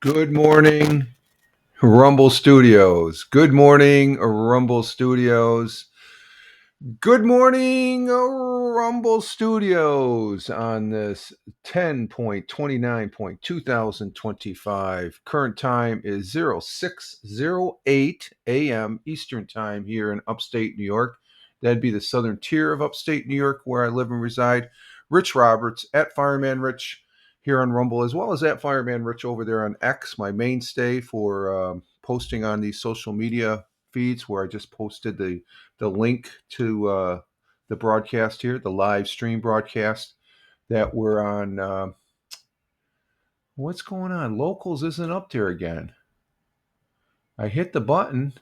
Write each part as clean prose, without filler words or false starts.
Good morning, Rumble Studios. Good morning, Rumble Studios. Good morning, Rumble Studios on this 10.29.2025. Current time is 0608 a.m. Eastern Time here in upstate New York. That'd be the southern tier of upstate New York where I live and reside. Rich Roberts at Fireman Rich here on Rumble, as well as at Fireman Rich over there on X, my mainstay for posting on these social media feeds where I just posted the link to the broadcast here, the live stream broadcast that we're on. What's going on? Locals isn't up there again. I hit the button.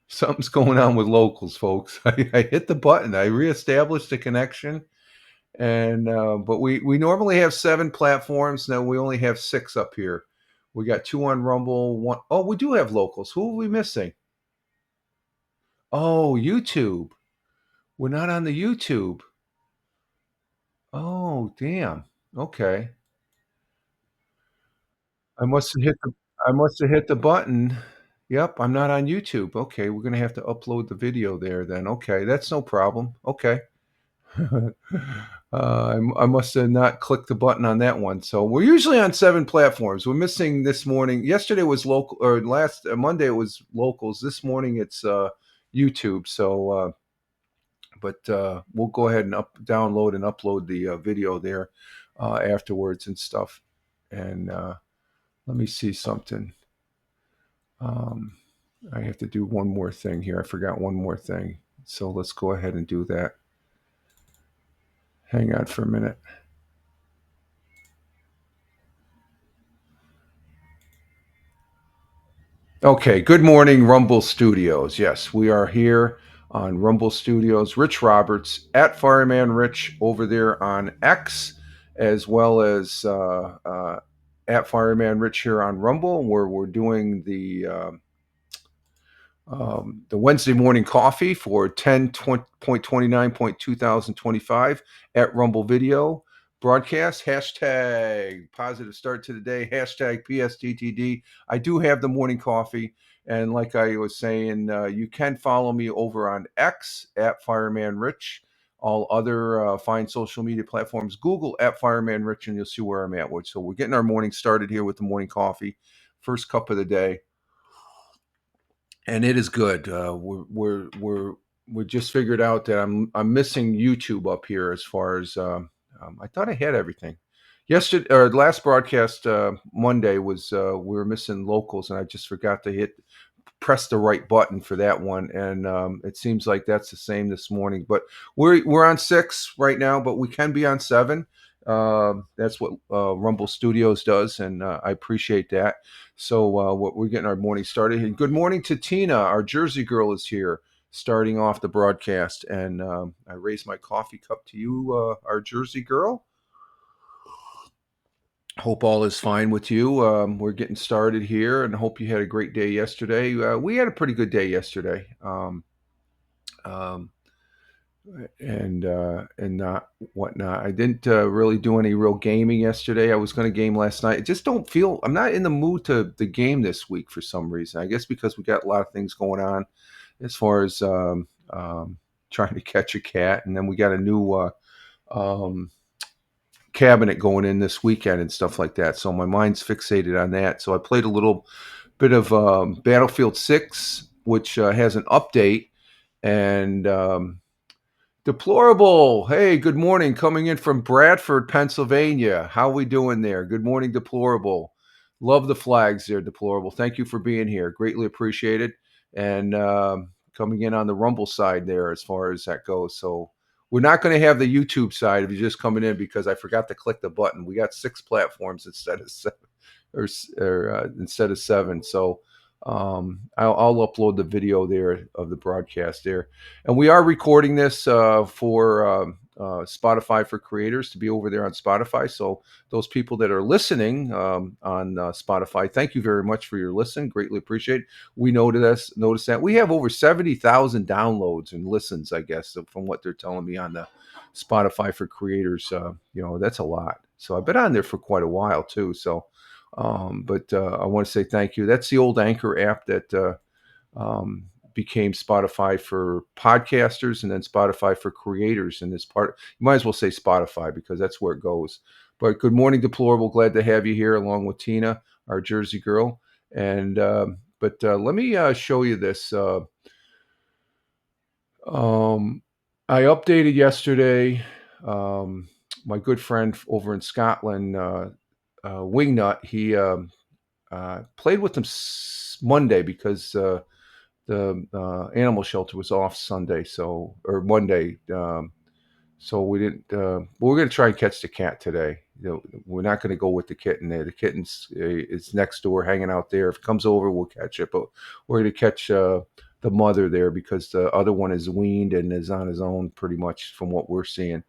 Something's going on with locals, folks. I hit the button. I reestablished the connection, and but we normally have 7 platforms. Now we only have 6 up here. We got 2 on Rumble. One. Oh, we do have locals. Who are we missing? Oh, YouTube. We're not on the YouTube. Oh, damn. Okay. I must have hit the I must have hit the button. Yep, I'm not on YouTube. Okay, we're gonna have to upload the video there then. Okay, that's no problem. Okay. I must have not clicked the button on that one. So we're usually on 7 platforms. We're missing this morning. Yesterday was local, or last Monday it was locals. This morning it's YouTube. So, we'll go ahead and download and upload the video there afterwards and stuff. And let me see something. Um, I have to do one more thing here. I forgot one more thing. So let's go ahead and do that. Hang on for a minute. Okay, good morning, Rumble Studios. Yes, we are here on Rumble Studios. Rich Roberts at Fireman Rich over there on X, as well as at Fireman Rich here on Rumble, where we're doing the Wednesday morning coffee for 10.29.2025 at Rumble Video broadcast. Hashtag positive start to the day. Hashtag PSTTD. I do have the morning coffee. And like I was saying, you can follow me over on X at Fireman Rich. All other fine social media platforms, Google at Fireman Rich, and you'll see where I'm at. So we're getting our morning started here with the morning coffee. First cup of the day, and it is good. We just figured out that I'm missing YouTube up here as far as I thought I had everything. Yesterday or last broadcast Monday was we were missing locals, and I just forgot to press the right button for that one, and it seems like that's the same this morning. But we're on 6 right now, but we can be on 7. That's what Rumble Studios does, and I appreciate that. So we're getting our morning started. And good morning to Tina, our Jersey girl, is here, starting off the broadcast. And I raise my coffee cup to you, our Jersey girl. Hope all is fine with you. We're getting started here, and hope you had a great day yesterday. We had a pretty good day yesterday. Um, and not whatnot. I didn't really do any real gaming yesterday. I was going to game last night. I just don't feel. I'm not in the mood to game this week for some reason. I guess because we got a lot of things going on as far as trying to catch a cat, and then we got a new um, cabinet going in this weekend and stuff like that. So my mind's fixated on that. So I played a little bit of Battlefield 6, which has an update, and Deplorable. Hey, good morning. Coming in from Bradford, Pennsylvania. How we doing there? Good morning, Deplorable. Love the flags there, Deplorable. Thank you for being here. Greatly appreciated. And coming in on the Rumble side there as far as that goes. So we're not going to have the YouTube side if you're just coming in because I forgot to click the button. We got 6 platforms instead of 7, or instead of 7. So I'll upload the video there of the broadcast there, and we are recording this for Spotify for creators to be over there on Spotify. So those people that are listening on Spotify, thank you very much for your listen. Greatly appreciate it. We notice that we have over 70,000 downloads and listens, I guess, from what they're telling me on the Spotify for creators. That's a lot. So I've been on there for quite a while too. So But I want to say thank you. That's the old Anchor app that became Spotify for podcasters and then Spotify for creators. In this part, you might as well say Spotify because that's where it goes. But good morning, Deplorable. Glad to have you here along with Tina, our Jersey girl. And let me show you this. I updated yesterday. My good friend over in Scotland, Wingnut, he played with them Monday because the animal shelter was off Sunday, or Monday. So we didn't. We're going to try and catch the cat today. We're not going to go with the kitten. The kitten's is next door, hanging out there. If it comes over, we'll catch it. But we're going to catch the mother there because the other one is weaned and is on his own pretty much from what we're seeing,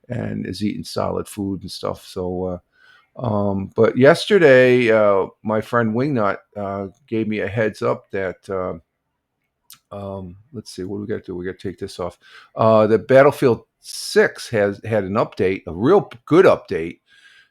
and is eating solid food and stuff. So. But yesterday, my friend Wingnut gave me a heads up that let's see, what do we got to do? We got to take this off. The Battlefield 6 has had an update, a real good update,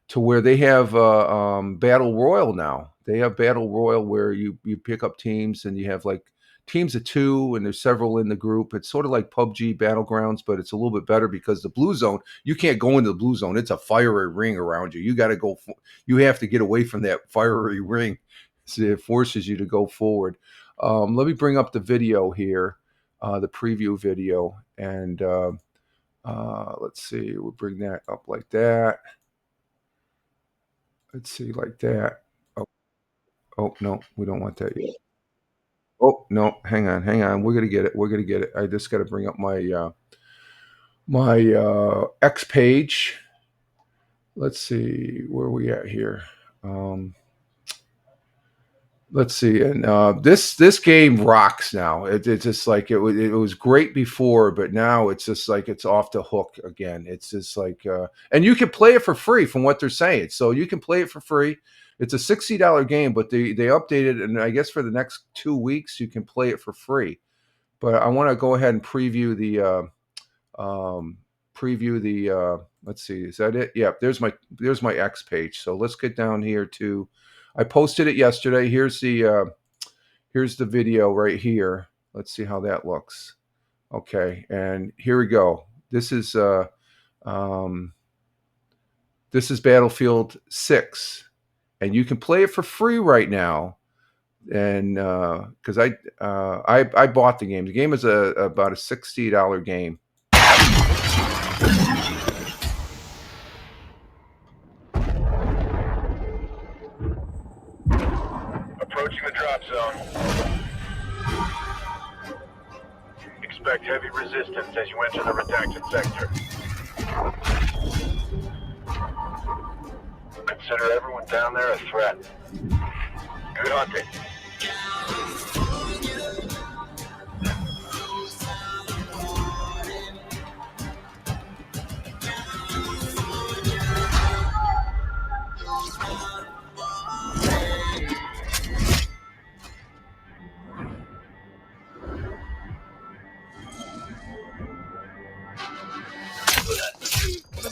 to where they have Battle Royal now. They have Battle Royal where you pick up teams and you have like teams of 2 and there's several in the group. It's sort of like PUBG Battlegrounds, but it's a little bit better because the blue zone, you can't go into the blue zone. It's a fiery ring around you. You got to go. You have to get away from that fiery ring. So it forces you to go forward. Let me bring up the video here, the preview video, and let's see. We'll bring that up like that. Let's see, like that. Oh no, we don't want that yet. Oh no, hang on. We're gonna get it. I just got to bring up my X page. Let's see where we at here. Let's see, and this game rocks now. It's just like it was great before, but now it's just like it's off the hook again. It's just like, and you can play it for free from what they're saying. So you can play it for free. It's a $60 game, but they updated, and I guess for the next 2 weeks you can play it for free. But I want to go ahead and preview the. Let's see, is that it? Yeah, there's my X page. So let's get down here to. I posted it yesterday. Here's the video right here. Let's see how that looks. Okay, and here we go. This is Battlefield 6, and you can play it for free right now. And because I bought the game. The game is about a $60 game. Approaching the drop zone. Expect heavy resistance as you enter the redacted sector. Consider everyone down there a threat. Good hunting.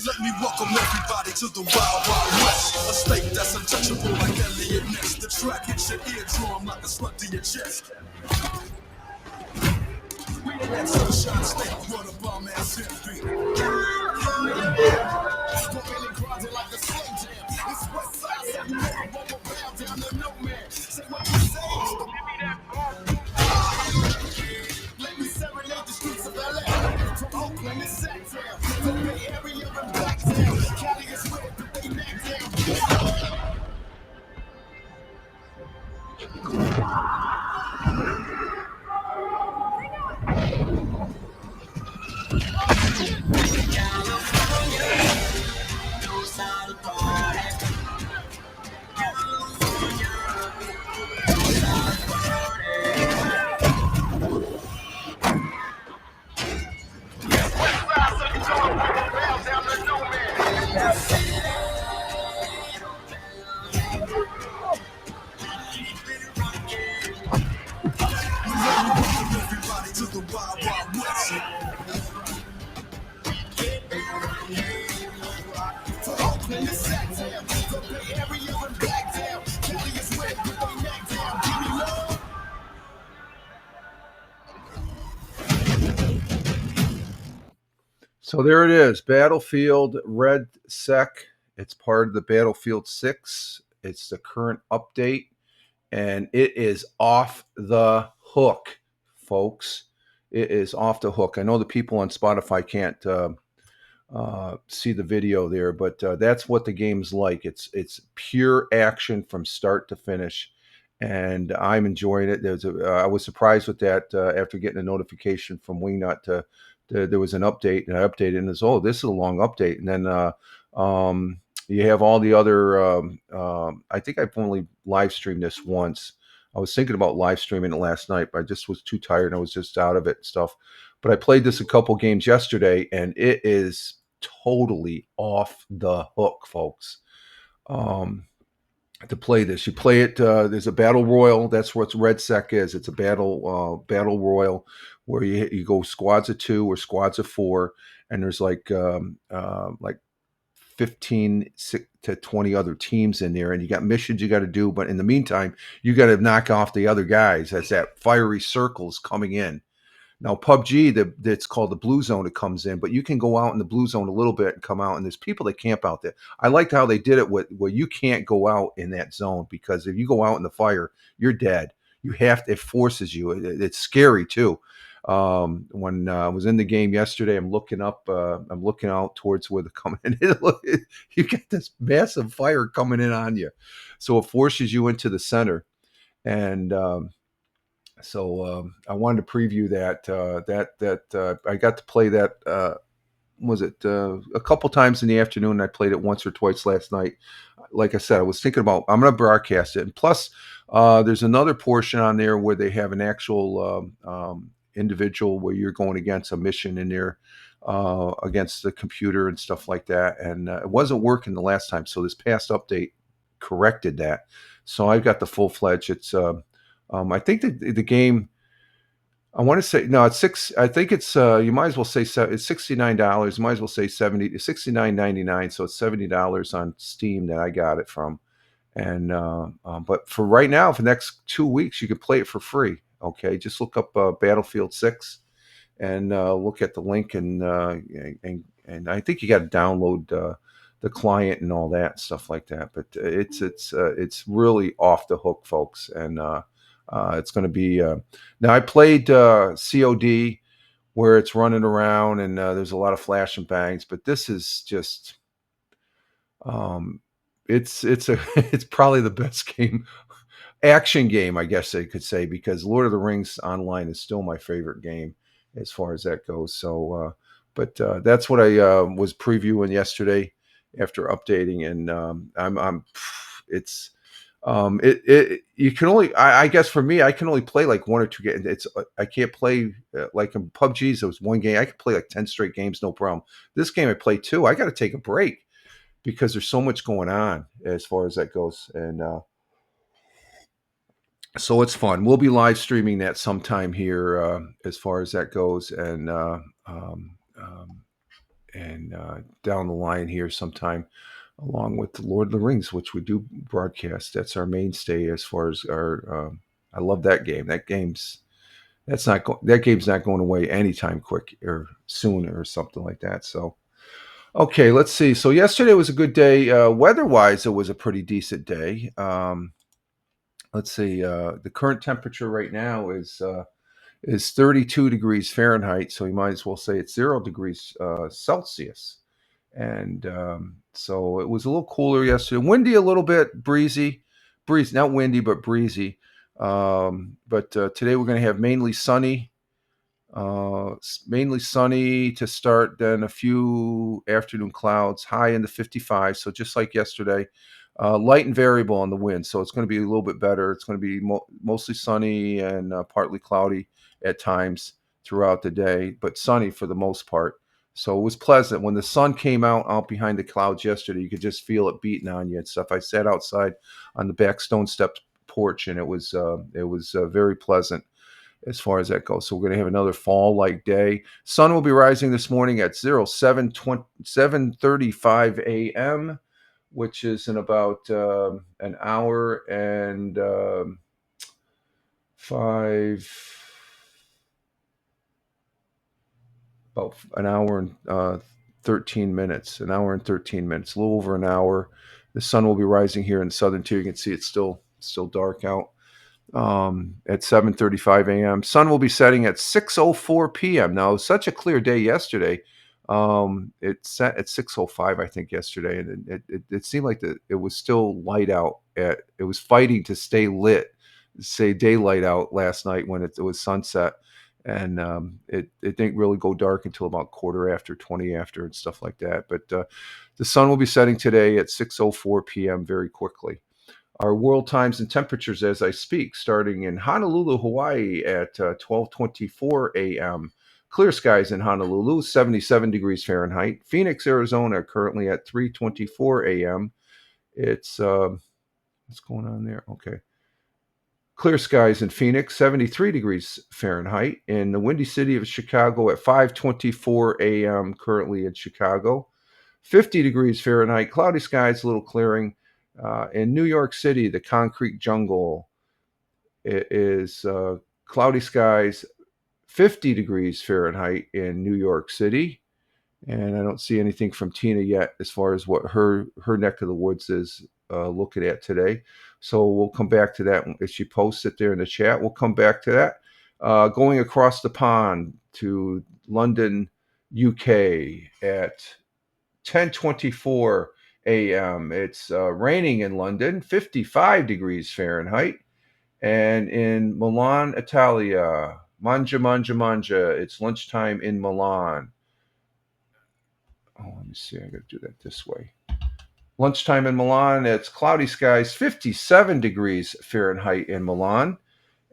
Let me welcome everybody to the Wild Wild West. A state that's untouchable like Elliot Ness. The track hits your eardrum like a slug to your chest. We in that sunshine state, run a bomb ass empty. Bumping and grinding like a slow jam. It's West Side, 7 man, roll around down to no man. Say what you say, give me that let me serenade the streets of LA. From Oakland to Sacktown, from Bay Area and Blacktown. Cali is red, but they neck down. Everybody to the Wild Wild West. From Oakland to Sacktown, from Bay Area and Blacktown. Bully is red with their neck down. Give me love. So there it is, Battlefield Red Sec. It's part of the Battlefield 6. It's the current update, and it is off the hook, folks. It is off the hook. I know the people on Spotify can't see the video there, but that's what the game's like. It's pure action from start to finish, and I'm enjoying it. I was surprised with that after getting a notification from Wingnut there was an update, and I updated, and it's this is a long update, and then you have all the other. I think I've only live streamed this once. I was thinking about live streaming it last night, but I just was too tired and I was just out of it and stuff. But I played this a couple games yesterday, and it is totally off the hook, folks. To play this, you play it. There's a battle royal. That's what Red Sec is. It's a battle royal where you go squads of 2 or squads of 4, and there's like 15 to 20 other teams in there, and you got missions you got to do. But in the meantime, you got to knock off the other guys as that fiery circle's coming in. Now, PUBG, that's called the blue zone, it comes in, but you can go out in the blue zone a little bit and come out, and there's people that camp out there. I liked how they did it where you can't go out in that zone, because if you go out in the fire, you're dead. You have to, it forces you. It's scary too. When I was in the game yesterday, I'm looking out towards where they're coming in. You get this massive fire coming in on you, so it forces you into the center. And so I wanted to preview that. I got to play that. Was it a couple times in the afternoon? I played it once or twice last night. Like I said, I was thinking about I'm going to broadcast it, and plus there's another portion on there where they have an actual individual where you're going against a mission in there against the computer and stuff like that. And it wasn't working the last time, so this past update corrected that. So I've got the full-fledged. It's I think the game, I want to say, no, it's $6. I think it's you might as well say it's $69. You might as well say $69.99. So it's $70 on Steam that I got it from. And but for right now, for the next 2 weeks, you can play it for free. Okay, just look up Battlefield 6 and look at the link, and I think you got to download the client and all that stuff like that. But it's really off the hook, folks, and it's going to be now. I played COD where it's running around and there's a lot of flash and bangs, but this is just it's probably the best action game, I guess I could say, because Lord of the Rings Online is still my favorite game as far as that goes. So but that's what I was previewing yesterday after updating, and you can only, I guess for me, I can only play like 1 or 2 games. I can't play like in PUBG's. There was 1 game I could play like 10 straight games, no problem. This game I play 2. I got to take a break because there's so much going on as far as that goes, and so it's fun. We'll be live streaming that sometime here as far as that goes, and down the line here sometime, along with the Lord of the Rings, which we do broadcast. That's our mainstay as far as our. I love that game. That game's not going away anytime quick or soon or something like that. So, okay, let's see. So yesterday was a good day. Weather-wise, it was a pretty decent day. Let's see. The current temperature right now is 32 degrees Fahrenheit. So you might as well say it's 0 degrees Celsius. And so it was a little cooler yesterday. Windy a little bit, breezy, not windy, but breezy. But today we're going to have mainly sunny to start, then a few afternoon clouds, high in the 55. So just like yesterday, light and variable on the wind. So it's going to be a little bit better. It's going to be mostly sunny and partly cloudy at times throughout the day, but sunny for the most part. So it was pleasant. When the sun came out behind the clouds yesterday, you could just feel it beating on you and stuff. I sat outside on the back stone stepped porch, and it was very pleasant as far as that goes. So we're going to have another fall-like day. Sun will be rising this morning at 7:35 a.m. which is in about an hour and about an hour and 13 minutes, an hour and 13 minutes, a little over an hour. The sun will be rising here in southern tier. You can see it's still dark out at 7:35 a.m. Sun will be setting at 6:04 p.m. Now, such a clear day yesterday. It set at 6:05, I think, yesterday, and it seemed like it was still light out. It was fighting to stay lit, say daylight out last night when it was sunset, and it didn't really go dark until about quarter after, 20 after, and stuff like that. But the sun will be setting today at 6:04 p.m. very quickly. Our world times and temperatures as I speak, starting in Honolulu, Hawaii at 12:24 a.m. Clear skies in Honolulu, 77 degrees Fahrenheit. Phoenix, Arizona, currently at 3:24 a.m. It's what's going on there? Okay. Clear skies in Phoenix, 73 degrees Fahrenheit. In the windy city of Chicago at 5:24 a.m. currently in Chicago. 50 degrees Fahrenheit, cloudy skies, a little clearing. In New York City, the concrete jungle, it is cloudy skies, 50 degrees Fahrenheit in New York City. And I don't see anything from Tina yet as far as what her neck of the woods is looking at today. So we'll come back to that if she posts it there in the chat. We'll come back to that. Going across the pond to London, UK at 10:24 a.m. It's raining in London, 55 degrees Fahrenheit. And in Milan, Italia, mangia, it's lunchtime in Milan. Oh, let me see. I got to do that this way. Lunchtime in Milan, it's cloudy skies, 57 degrees Fahrenheit in Milan.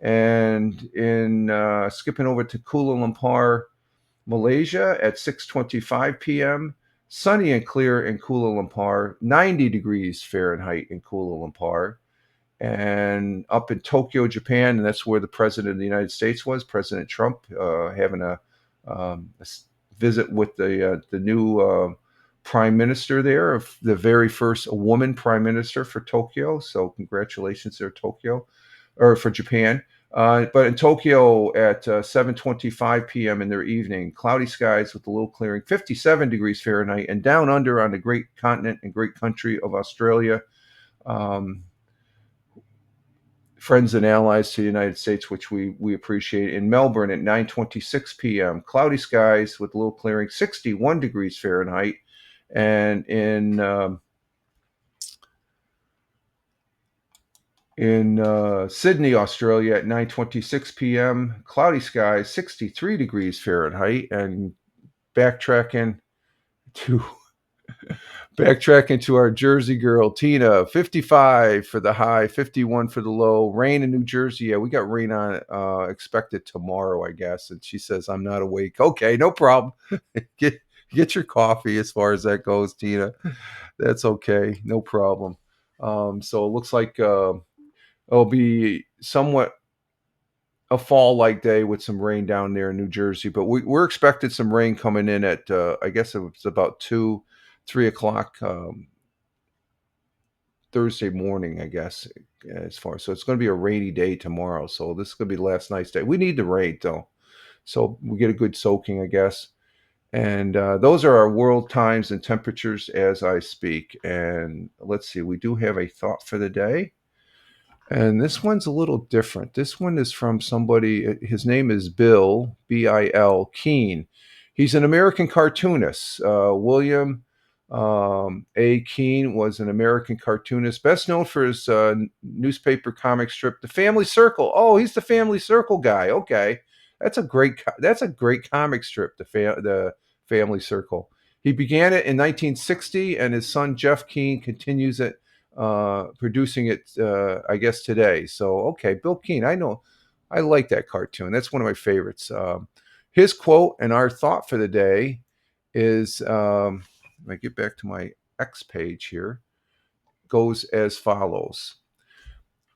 And in skipping over to Kuala Lumpur, Malaysia at 6:25 p.m., sunny and clear in Kuala Lumpur, 90 degrees Fahrenheit in Kuala Lumpur. And up in Tokyo, Japan, and that's where the President of the United States was, President Trump, having a visit with the new prime minister there, of the very first woman prime minister for Tokyo. So congratulations there, Tokyo, or for Japan. But in Tokyo at 7:25 p.m. in their evening, cloudy skies with a little clearing, 57 degrees Fahrenheit. And down under on the great continent and great country of Australia, friends and allies to the United States, which we appreciate. In Melbourne at 9:26 p.m., cloudy skies with a little clearing, 61 degrees Fahrenheit. And in Sydney, Australia at 9:26 p.m., cloudy skies, 63 degrees Fahrenheit. And backtracking to our Jersey girl, Tina, 55 for the high, 51 for the low. Rain in New Jersey. Yeah, we got rain on expected tomorrow, I guess. And she says, I'm not awake. Okay, no problem. Get your coffee as far as that goes, Tina. That's okay. No problem. So it looks like it'll be somewhat a fall-like day with some rain down there in New Jersey. But we're expecting some rain coming in at, I guess it was about 3 o'clock Thursday morning, I guess, as far. So it's going to be a rainy day tomorrow. So this is going to be last night's day. We need the rain, though. So we get a good soaking, I guess. And those are our world times and temperatures as I speak. And let's see, we do have a thought for the day. And this one's a little different. This one is from somebody, his name is Bill, B-I-L, Keene. He's an American cartoonist. William A. Keene was an American cartoonist, best known for his newspaper comic strip, The Family Circle. Oh, he's the Family Circle guy. Okay. That's a great comic strip, the Family Circle. He began it in 1960, and his son Jeff Keene continues it, producing it, I guess, today. So, okay, Bill Keene, I like that cartoon. That's one of my favorites. His quote and our thought for the day is, if I get back to my X page here, goes as follows.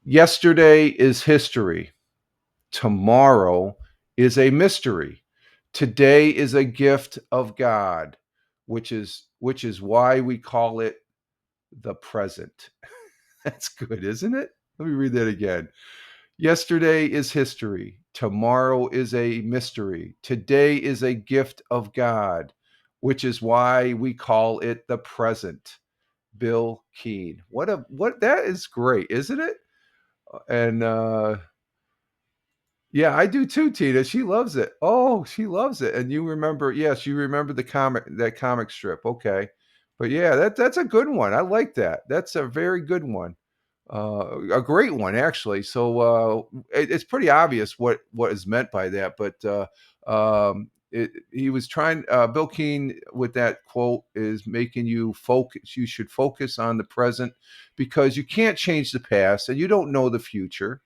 Yesterday is history. Tomorrow is a mystery. Today is a gift of God, which is why we call it the present. That's good, isn't it? Let me read that again. Yesterday is history. Tomorrow is a mystery. Today is a gift of God, which is why we call it the present. Bill Keene. What that is great, isn't it? And yeah, I do too, Tina. She loves it. Oh, she loves it. And you remember, yes, you remember that comic strip. Okay. But yeah, that's a good one. I like that. That's a very good one. A great one, actually. So it's pretty obvious what is meant by that. But he was trying. Bill Keene with that quote is making you focus. You should focus on the present because you can't change the past, and you don't know the future,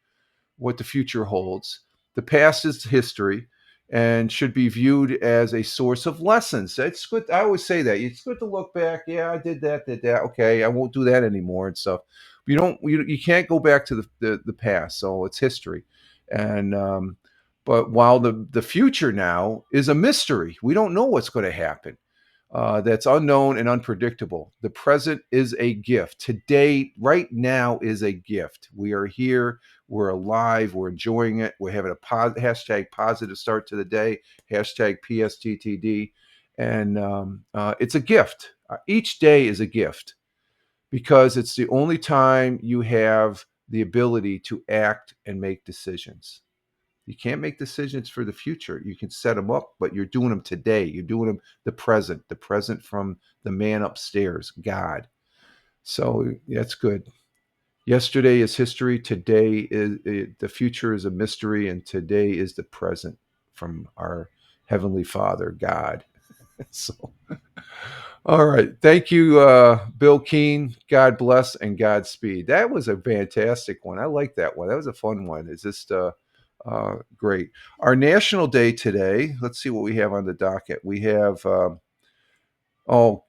what the future holds. The past is history and should be viewed as a source of lessons. It's good. I always say that it's good to look back. Yeah, I did that. Okay, I won't do that anymore and stuff. You can't go back to the past. So it's history, and but while the future now is a mystery, we don't know what's going to happen. That's unknown and unpredictable. The present is a gift. Today, right now, is a gift. We are here. We're alive. We're enjoying it. We're having a hashtag positive start to the day. Hashtag PSTTD. And it's a gift. Each day is a gift because it's the only time you have the ability to act and make decisions. You can't make decisions for the future. You can set them up, but you're doing them today. You're doing them the present from the man upstairs, God. So that's good. Yesterday is history. Today is the future is a mystery, and today is the present from our Heavenly Father, God. So, all right. Thank you, Bill Keene. God bless and Godspeed. That was a fantastic one. I like that one. That was a fun one. It's just great. Our national day today. Let's see what we have on the docket. We have. Oh,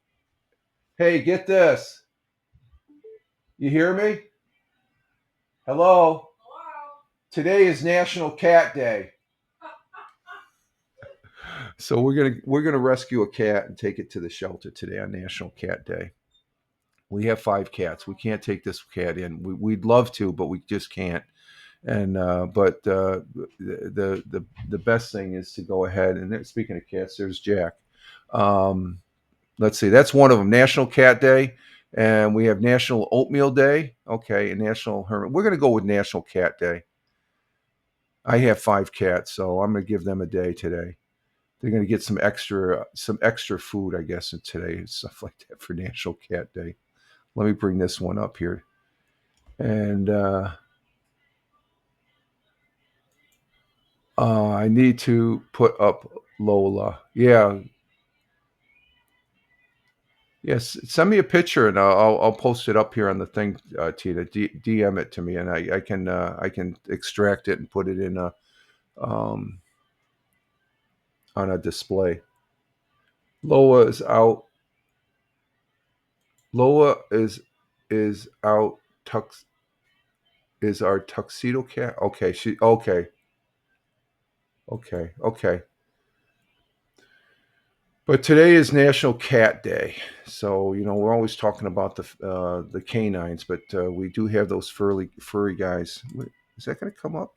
hey, get this. You hear me? Hello. Today is National Cat Day. So we're gonna rescue a cat and take it to the shelter today on National Cat Day. We have 5 cats. We can't take this cat in. We'd love to, but we just can't. And but the best thing is to go ahead and speaking of cats, there's Jack. Let's see, that's one of them. National Cat Day, and we have National Oatmeal Day. Okay, and National Hermit. We're gonna go with National Cat Day. I have 5 cats, so I'm gonna give them a day today. They're gonna get some extra food, I guess, today and stuff like that for National Cat Day. Let me bring this one up here, and I need to put up Lola. Yeah. Yes, send me a picture and I'll post it up here on the thing, Tina. DM it to me, and I can extract it and put it in a um, on a display. Lola is out. Lola is out. Tux is our tuxedo cat. Okay, okay. But today is National Cat Day, so we're always talking about the canines, but we do have those furry guys. Wait, is that going to come up?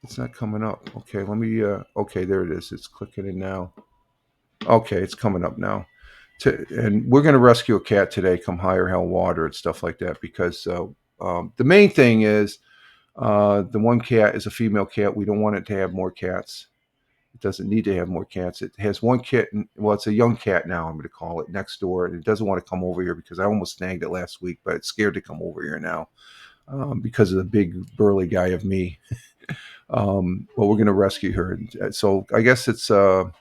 It's not coming up. Okay, let me. Okay, there it is. It's clicking in now. Okay, it's coming up now. And we're going to rescue a cat today, come high or hell water and stuff like that, because the main thing is the one cat is a female cat. We don't want it to have more cats. It doesn't need to have more cats. It has one kitten. Well, it's a young cat now, I'm going to call it, next door. And it doesn't want to come over here because I almost snagged it last week, but it's scared to come over here now because of the big burly guy of me. But we're going to rescue her. So I guess it's sort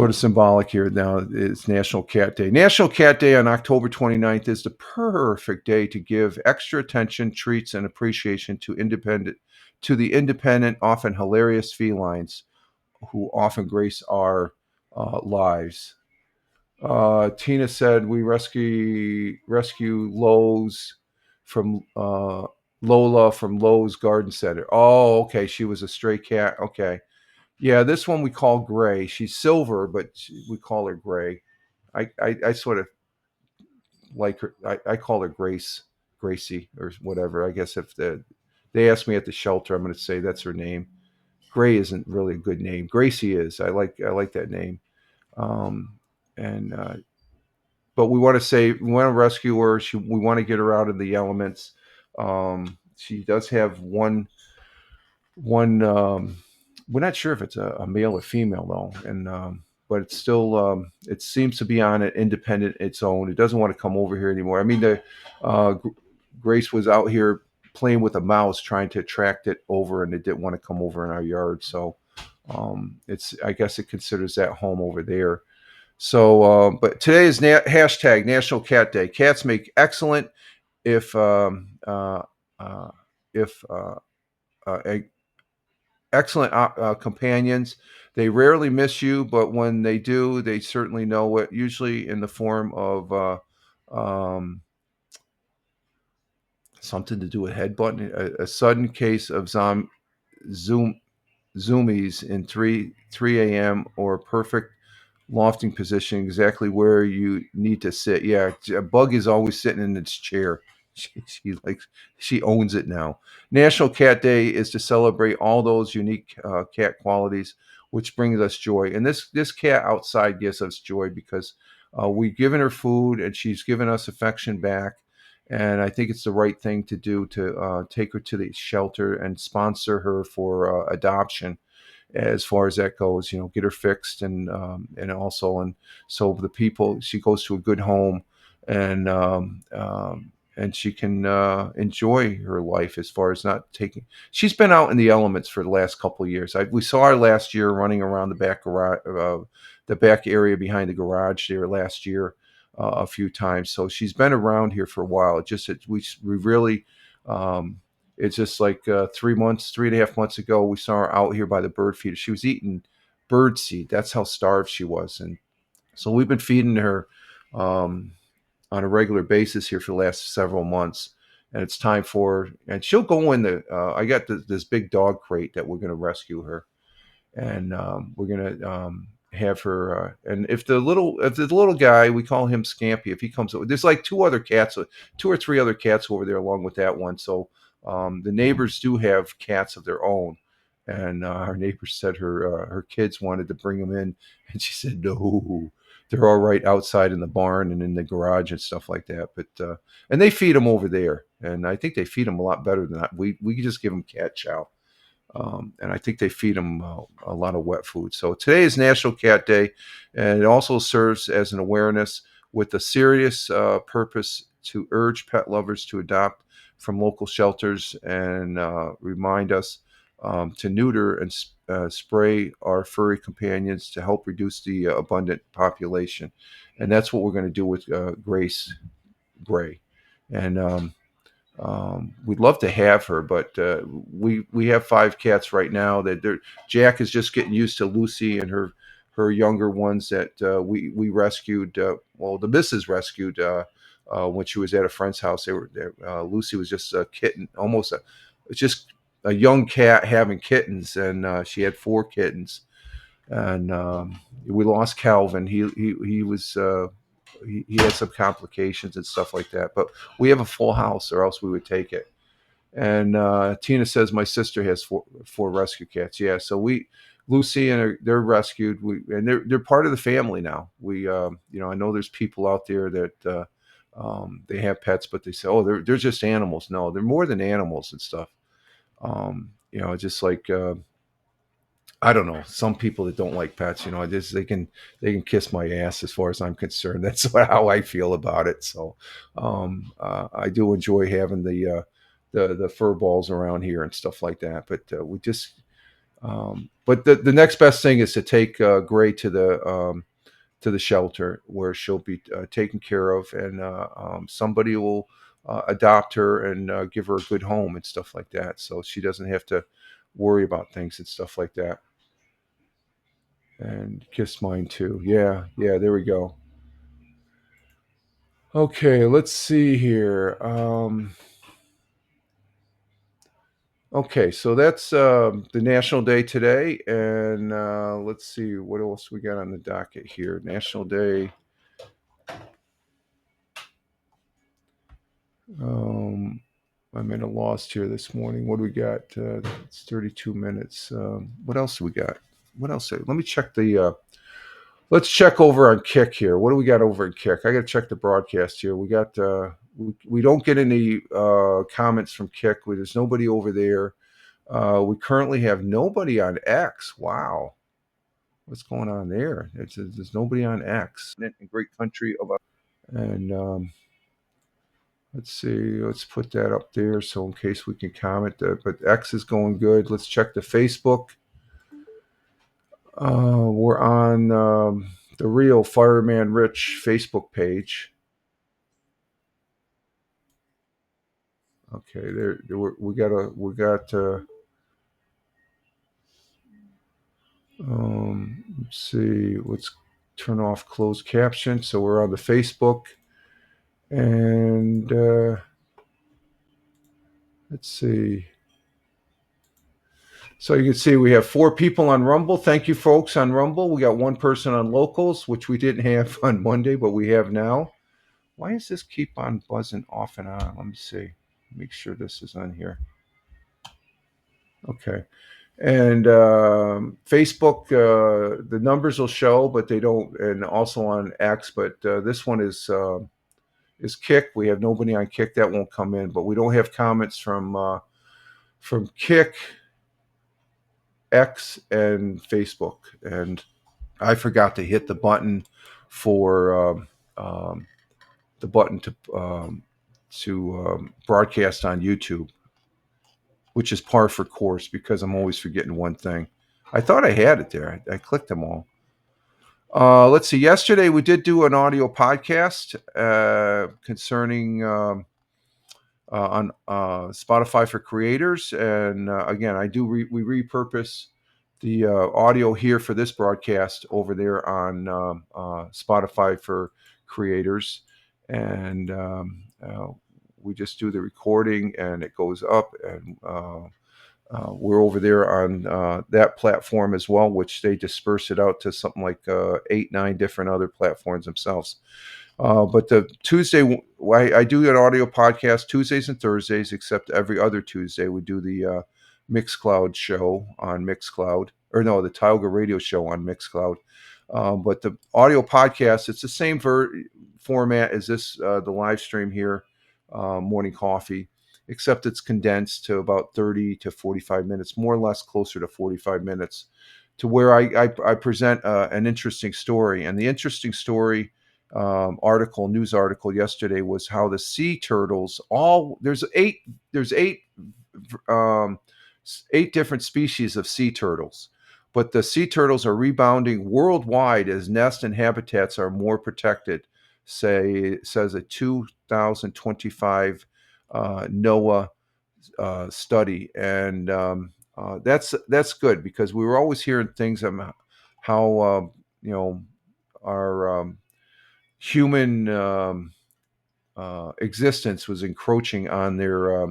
of symbolic here now. It's National Cat Day. National Cat Day on October 29th is the perfect day to give extra attention, treats, and appreciation to the independent, often hilarious felines who often grace our lives. Tina said we rescue Lowe's from Lola from Lowe's Garden Center. Oh, okay. She was a stray cat. Okay. Yeah, this one we call Gray. She's silver, but we call her Gray. I sort of like her. I call her Gracie, or whatever. I guess if they ask me at the shelter, I'm going to say that's her name. Gray isn't really a good name. Gracie is. I like that name. Um, and But we want to say we want to rescue her. We want to get her out of the elements. She does have one. We're not sure if it's a male or female though, and but it's still it seems to be on an independent its own. It doesn't want to come over here anymore. I mean, Grace was out here playing with a mouse, trying to attract it over, and it didn't want to come over in our yard. So it's I guess it considers that home over there. So, but today is hashtag National Cat Day. Cats make excellent, if uh, if excellent companions. They rarely miss you, but when they do, they certainly know it. Usually in the form of something to do with headbutting. A sudden case of zoom zoomies in 3 a.m. or perfect lofting position, exactly where you need to sit. Yeah, a bug is always sitting in its chair. She owns it now. National Cat Day is to celebrate all those unique cat qualities, which brings us joy. And this cat outside gives us joy because we've given her food and she's given us affection back. And I think it's the right thing to do to take her to the shelter and sponsor her for adoption as far as that goes. Get her fixed, and also, and so the people, she goes to a good home, and and she can enjoy her life as far as not taking. She's been out in the elements for the last couple of years. We saw her last year running around the back garage, the back area behind the garage there last year. A few times, so she's been around here for a while. We really it's just like 3 months, 3.5 months ago, we saw her out here by the bird feeder. She was eating bird seed. That's how starved she was. And so we've been feeding her um, on a regular basis here for the last several months. And it's time for, and she'll go in I got this big dog crate that we're going to rescue her. And we're going to have her. And if the little guy, we call him Scampy, if he comes over, there's like two or three other cats over there along with that one. So the neighbors do have cats of their own, and our neighbor said her kids wanted to bring them in, and she said no, they're all right outside in the barn and in the garage and stuff like that. But and they feed them over there, and I think they feed them a lot better than that. We just give them cat chow. And I think they feed them a lot of wet food. So today is National Cat Day, and it also serves as an awareness with a serious purpose to urge pet lovers to adopt from local shelters and remind us to neuter and spray our furry companions to help reduce the abundant population. And that's what we're going to do with Grace Gray. And we'd love to have her, but we have 5 cats right now. Jack is just getting used to Lucy and her younger ones that we rescued. Well, the missus rescued when she was at a friend's house. Lucy was just a kitten, just a young cat having kittens, and she had 4 kittens. And we lost Calvin. He was. He had some complications and stuff like that, but we have a full house, or else we would take it. And Tina says my sister has four rescue cats. Yeah, so Lucy and they're rescued. And they're part of the family now. I know there's people out there that they have pets, but they say, oh, they're just animals. No, they're more than animals and stuff. Just like I don't know. Some people that don't like pets, they can kiss my ass as far as I'm concerned. That's how I feel about it. So I do enjoy having the fur balls around here and stuff like that. But we just but the next best thing is to take Gray to the shelter where she'll be taken care of, and somebody will adopt her and give her a good home and stuff like that, so she doesn't have to worry about things and stuff like that. And kiss mine too. Yeah, yeah, there we go. Okay, let's see here. Okay, so that's the National Day today, and let's see what else we got on the docket here. National Day. I'm at a loss here this morning. What do we got? It's 32 minutes. What else do we got? What else? Let me check the. Let's check over on Kick here. What do we got over at Kick? I got to check the broadcast here. We got. We don't get any comments from Kick. There's nobody over there. We currently have nobody on X. Wow, what's going on there? There's nobody on X. Great country of. And let's see. Let's put that up there so in case we can comment. But X is going good. Let's check the Facebook. We're on the real Fireman Rich Facebook page. Okay, we got. Let's see. Let's turn off closed caption. So we're on the Facebook, and let's see. So you can see we have 4 people on Rumble. Thank you, folks, on Rumble. We got 1 person on Locals, which we didn't have on Monday, but we have now. Why does this keep on buzzing off and on? Let me see. Make sure this is on here. Okay. And Facebook, the numbers will show, but they don't. And also on X, but this one is Kick. We have nobody on Kick. That won't come in, but we don't have comments from Kick, X, and Facebook. And I forgot to hit the button for the button to broadcast on YouTube, which is par for course because I'm always forgetting one thing. I thought I had it there. I clicked them all. Let's see. Yesterday we did do an audio podcast concerning on Spotify for creators, and again, we repurpose the audio here for this broadcast over there on Spotify for creators, and we just do the recording and it goes up, and we're over there on that platform as well, which they disperse it out to something like 8-9 different other platforms themselves. But the Tuesday, I do an audio podcast Tuesdays and Thursdays, except every other Tuesday we do the Mixcloud show on Mixcloud, or no, the Tioga Radio show on Mixcloud. But the audio podcast, it's the same format as this, the live stream here, Morning Coffee, except it's condensed to about 30 to 45 minutes, more or less closer to 45 minutes, to where I present an interesting story. And the interesting story news article yesterday was how the sea turtles, there's eight different species of sea turtles, but the sea turtles are rebounding worldwide as nests and habitats are more protected, says a 2025 NOAA study. And that's good, because we were always hearing things about how our human existence was encroaching on their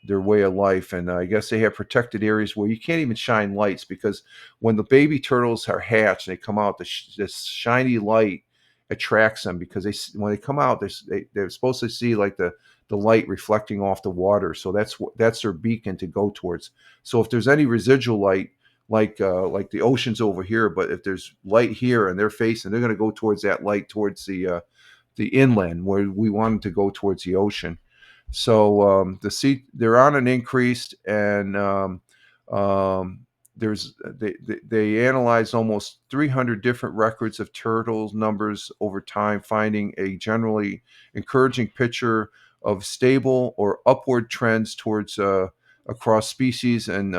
way of life. And I guess they have protected areas where you can't even shine lights, because when the baby turtles are hatched and they come out, this shiny light attracts them, because when they come out, they're supposed to see like the light reflecting off the water. So that's their beacon to go towards. So if there's any residual light, like the ocean's over here, but if there's light here and they're facing, they're going to go towards that light, towards the inland, where we want them to go towards the ocean. So they're on an increased, and they analyzed almost 300 different records of turtles numbers over time, finding a generally encouraging picture of stable or upward trends towards across species and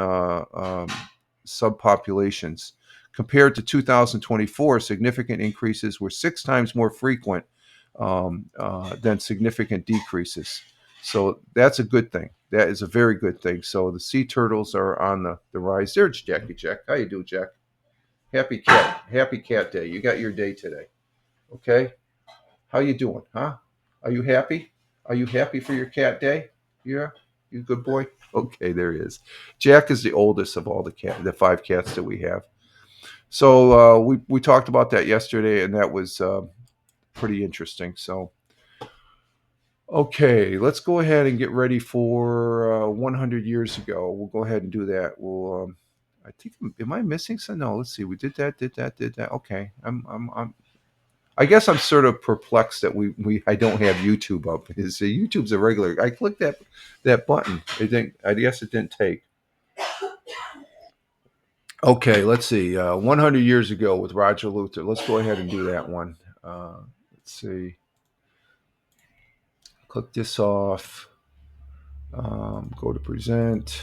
subpopulations. Compared to 2024, significant increases were 6 times more frequent than significant decreases. So that's a good thing. That is a very good thing. So the sea turtles are on the rise. There's Jackie Jack. How you doing, Jack? Happy cat day. You got your day today. Okay? How you doing, huh? Are you happy? Are you happy for your cat day? Yeah? You a good boy? Okay, there he is. Jack is the oldest of all the 5 cats that we have. So we talked about that yesterday, and that was pretty interesting. So okay, let's go ahead and get ready for 100 years ago. We'll go ahead and do that. We'll. I think. Am I missing some? No. Let's see. We did that. Did that. Did that. Okay. I guess I'm sort of perplexed that I don't have YouTube up. Because YouTube's a regular. I clicked that button. I guess it didn't take. Okay. Let's see. 100 years ago with Roger Luther. Let's go ahead and do that one. Let's see. Click this off. Go to present.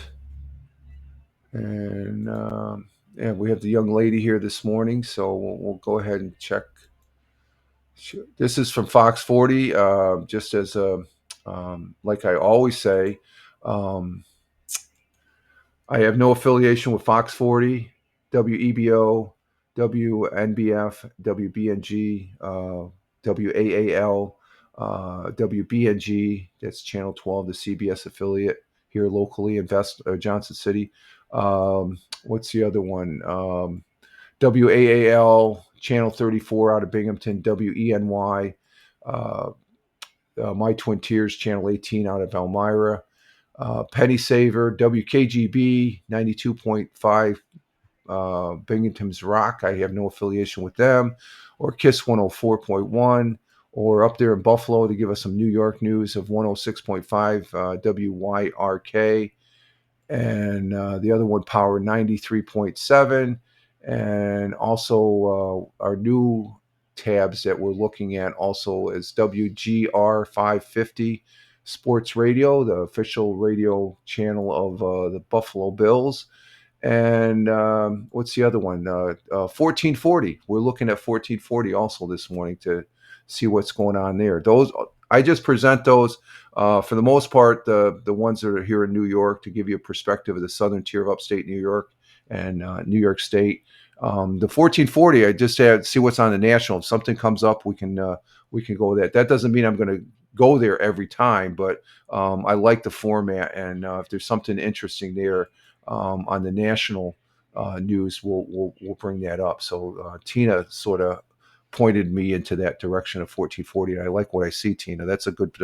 And yeah, we have the young lady here this morning, so we'll go ahead and check. This is from Fox 40. Just as like I always say, I have no affiliation with Fox 40, WEBO, WNBF, WBNG, WAAL, WBNG. That's Channel 12, the CBS affiliate here locally in Johnson City. What's the other one? WAAL, Channel 34 out of Binghamton, WENY, My Twin Tiers, Channel 18 out of Elmira, Penny Saver, WKGB, 92.5, Binghamton's Rock. I have no affiliation with them. Or KISS 104.1. Or up there in Buffalo to give us some New York news of 106.5 WYRK. And the other one, Power 93.7. And also our new tabs that we're looking at also is WGR 550 Sports Radio, the official radio channel of the Buffalo Bills. And what's the other one? 1440. We're looking at 1440 also this morning to see what's going on there. Those I just present those for the most part, the ones that are here in New York to give you a perspective of the southern tier of upstate New York and New York State. The 1440, I just had to see what's on the national. If something comes up, we can go with that. That doesn't mean I'm going to go there every time, but I like the format, and if there's something interesting there on the national news, we'll bring that up. So Tina sort of pointed me into that direction of 1440, and I like what I see, Tina. That's a good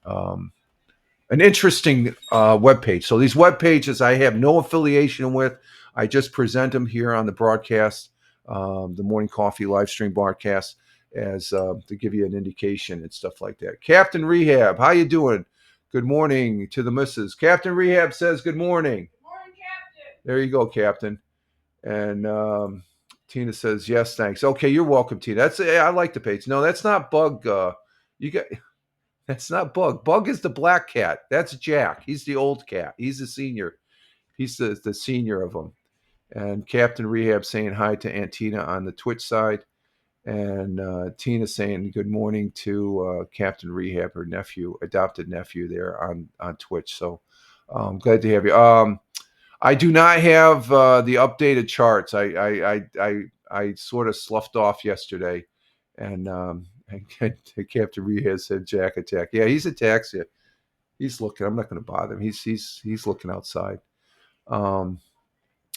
an interesting web page. So these web pages I have no affiliation with. I just present them here on the broadcast, the Morning Coffee live stream broadcast, as to give you an indication and stuff like that. Captain Rehab, how you doing? Good morning to the missus. Captain Rehab says good morning. Good morning, Captain. There you go, Captain. And Tina says yes, thanks. Okay, you're welcome, Tina. I like the page. No, that's not Bug. That's not Bug. Bug is the black cat. That's Jack. He's the old cat. He's the senior. He's the senior of them. And Captain Rehab saying hi to Aunt Tina on the Twitch side. And Tina saying good morning to Captain Rehab, her nephew, adopted nephew there on Twitch. So I'm glad to have you. I do not have the updated charts. I sort of sloughed off yesterday. And Captain Rehab said Jack attack. Yeah, he's attacked you. He's looking. I'm not going to bother him. He's looking outside.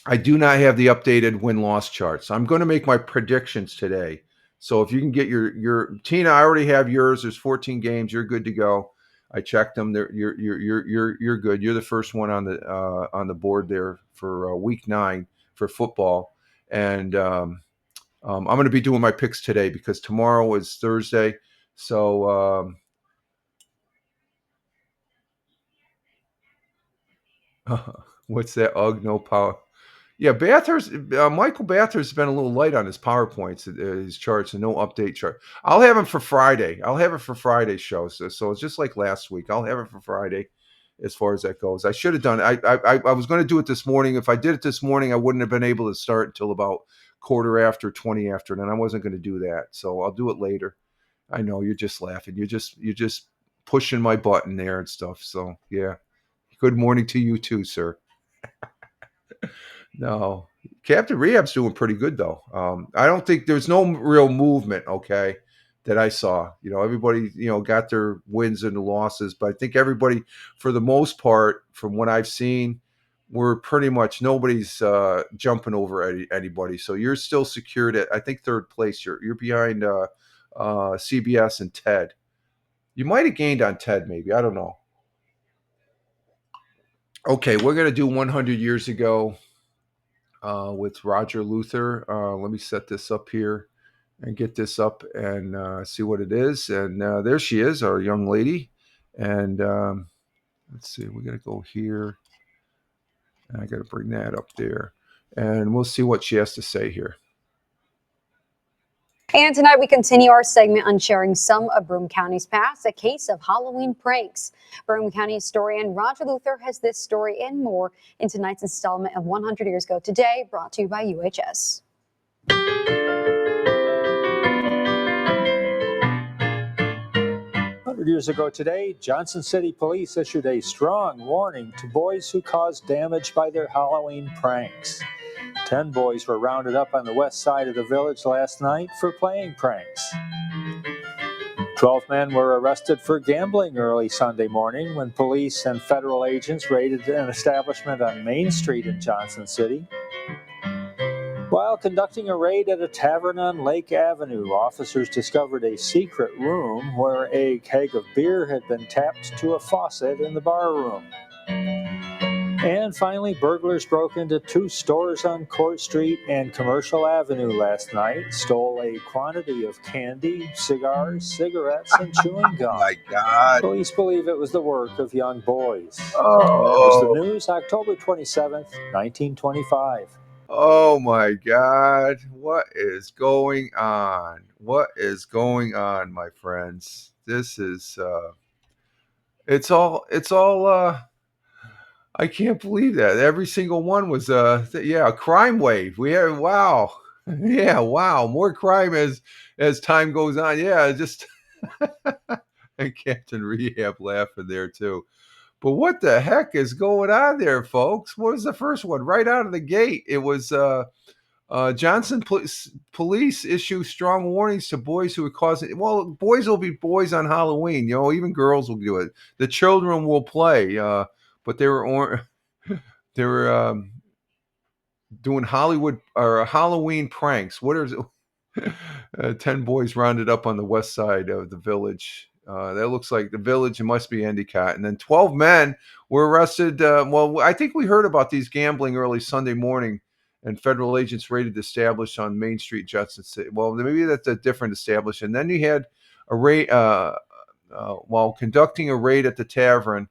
I do not have the updated win-loss charts. I'm going to make my predictions today. So if you can get your Tina, I already have yours. There's 14 games. You're good to go. I checked them. You're good. You're the first one on the board there for week 9 for football. And I'm going to be doing my picks today because tomorrow is Thursday. So what's that? Ugh, no power. Yeah, Bathurst. Michael Bathurst has been a little light on his PowerPoints, his charts, and no update chart. I'll have him for Friday. I'll have it for Friday's show. So it's just like last week. I'll have it for Friday, as far as that goes. I should have done it. I was going to do it this morning. If I did it this morning, I wouldn't have been able to start until about 20 after, and I wasn't going to do that. So I'll do it later. I know you're just laughing. You're just pushing my button there and stuff. So yeah. Good morning to you too, sir. No, Captain Rehab's doing pretty good though. I don't think there's no real movement. Okay, that I saw. Everybody, got their wins and losses, but I think everybody, for the most part, from what I've seen, we're pretty much nobody's jumping over anybody. So you're still secured at, I think, third place. You're behind CBS and Ted. You might have gained on Ted, maybe. I don't know. Okay, we're gonna do 100 years ago with Roger Luther. Let me set this up here and get this up and see what it is. And there she is, our young lady. And let's see, we got to go here. And I got to bring that up there. And we'll see what she has to say here. And tonight we continue our segment on sharing some of Broome County's past, a case of Halloween pranks. Broome County historian Roger Luther has this story and more in tonight's installment of 100 Years Ago Today, brought to you by UHS. 100 years ago today, Johnson City Police issued a strong warning to boys who caused damage by their Halloween pranks. 10 boys were rounded up on the west side of the village last night for playing pranks. 12 men were arrested for gambling early Sunday morning when police and federal agents raided an establishment on Main Street in Johnson City. While conducting a raid at a tavern on Lake Avenue, officers discovered a secret room where a keg of beer had been tapped to a faucet in the bar room. And finally, burglars broke into 2 stores on Court Street and Commercial Avenue last night, stole a quantity of candy, cigars, cigarettes, and chewing gum. Oh my God. Police believe it was the work of young boys. Oh. That was the news, October 27th, 1925. Oh my God. What is going on? What is going on, my friends? This is it's all I can't believe that. Every single one was a crime wave. We had wow. Yeah, wow. More crime as time goes on. Yeah, just and Captain Rehab laughing there too. But what the heck is going on there, folks? What was the first one? Right out of the gate, it was Johnson police issue strong warnings to boys who are causing. Well, boys will be boys on Halloween. Even girls will do it. The children will play. But they were doing Hollywood or Halloween pranks. What is it? 10 boys rounded up on the west side of the village. That looks like the village. It must be Endicott. And then 12 men were arrested. Well, I think we heard about these gambling early Sunday morning, and federal agents raided the establishment on Main Street, Johnson City. Well, maybe that's a different establishment. And then you had a raid while conducting a raid at the tavern.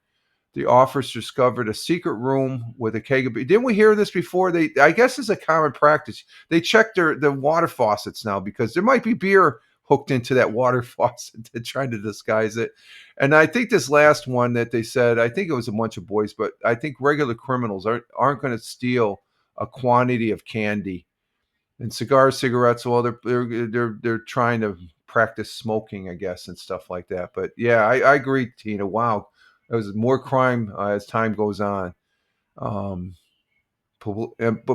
The officers discovered a secret room with a keg of beer. Didn't we hear this before? I guess it's a common practice. They check the water faucets now because there might be beer hooked into that water faucet. They're trying to disguise it. And I think this last one that they said, I think it was a bunch of boys, but I think regular criminals aren't going to steal a quantity of candy and cigars, cigarettes. Well, they're trying to practice smoking, I guess, and stuff like that. But yeah, I agree, Tina. Wow. There was more crime as time goes on. But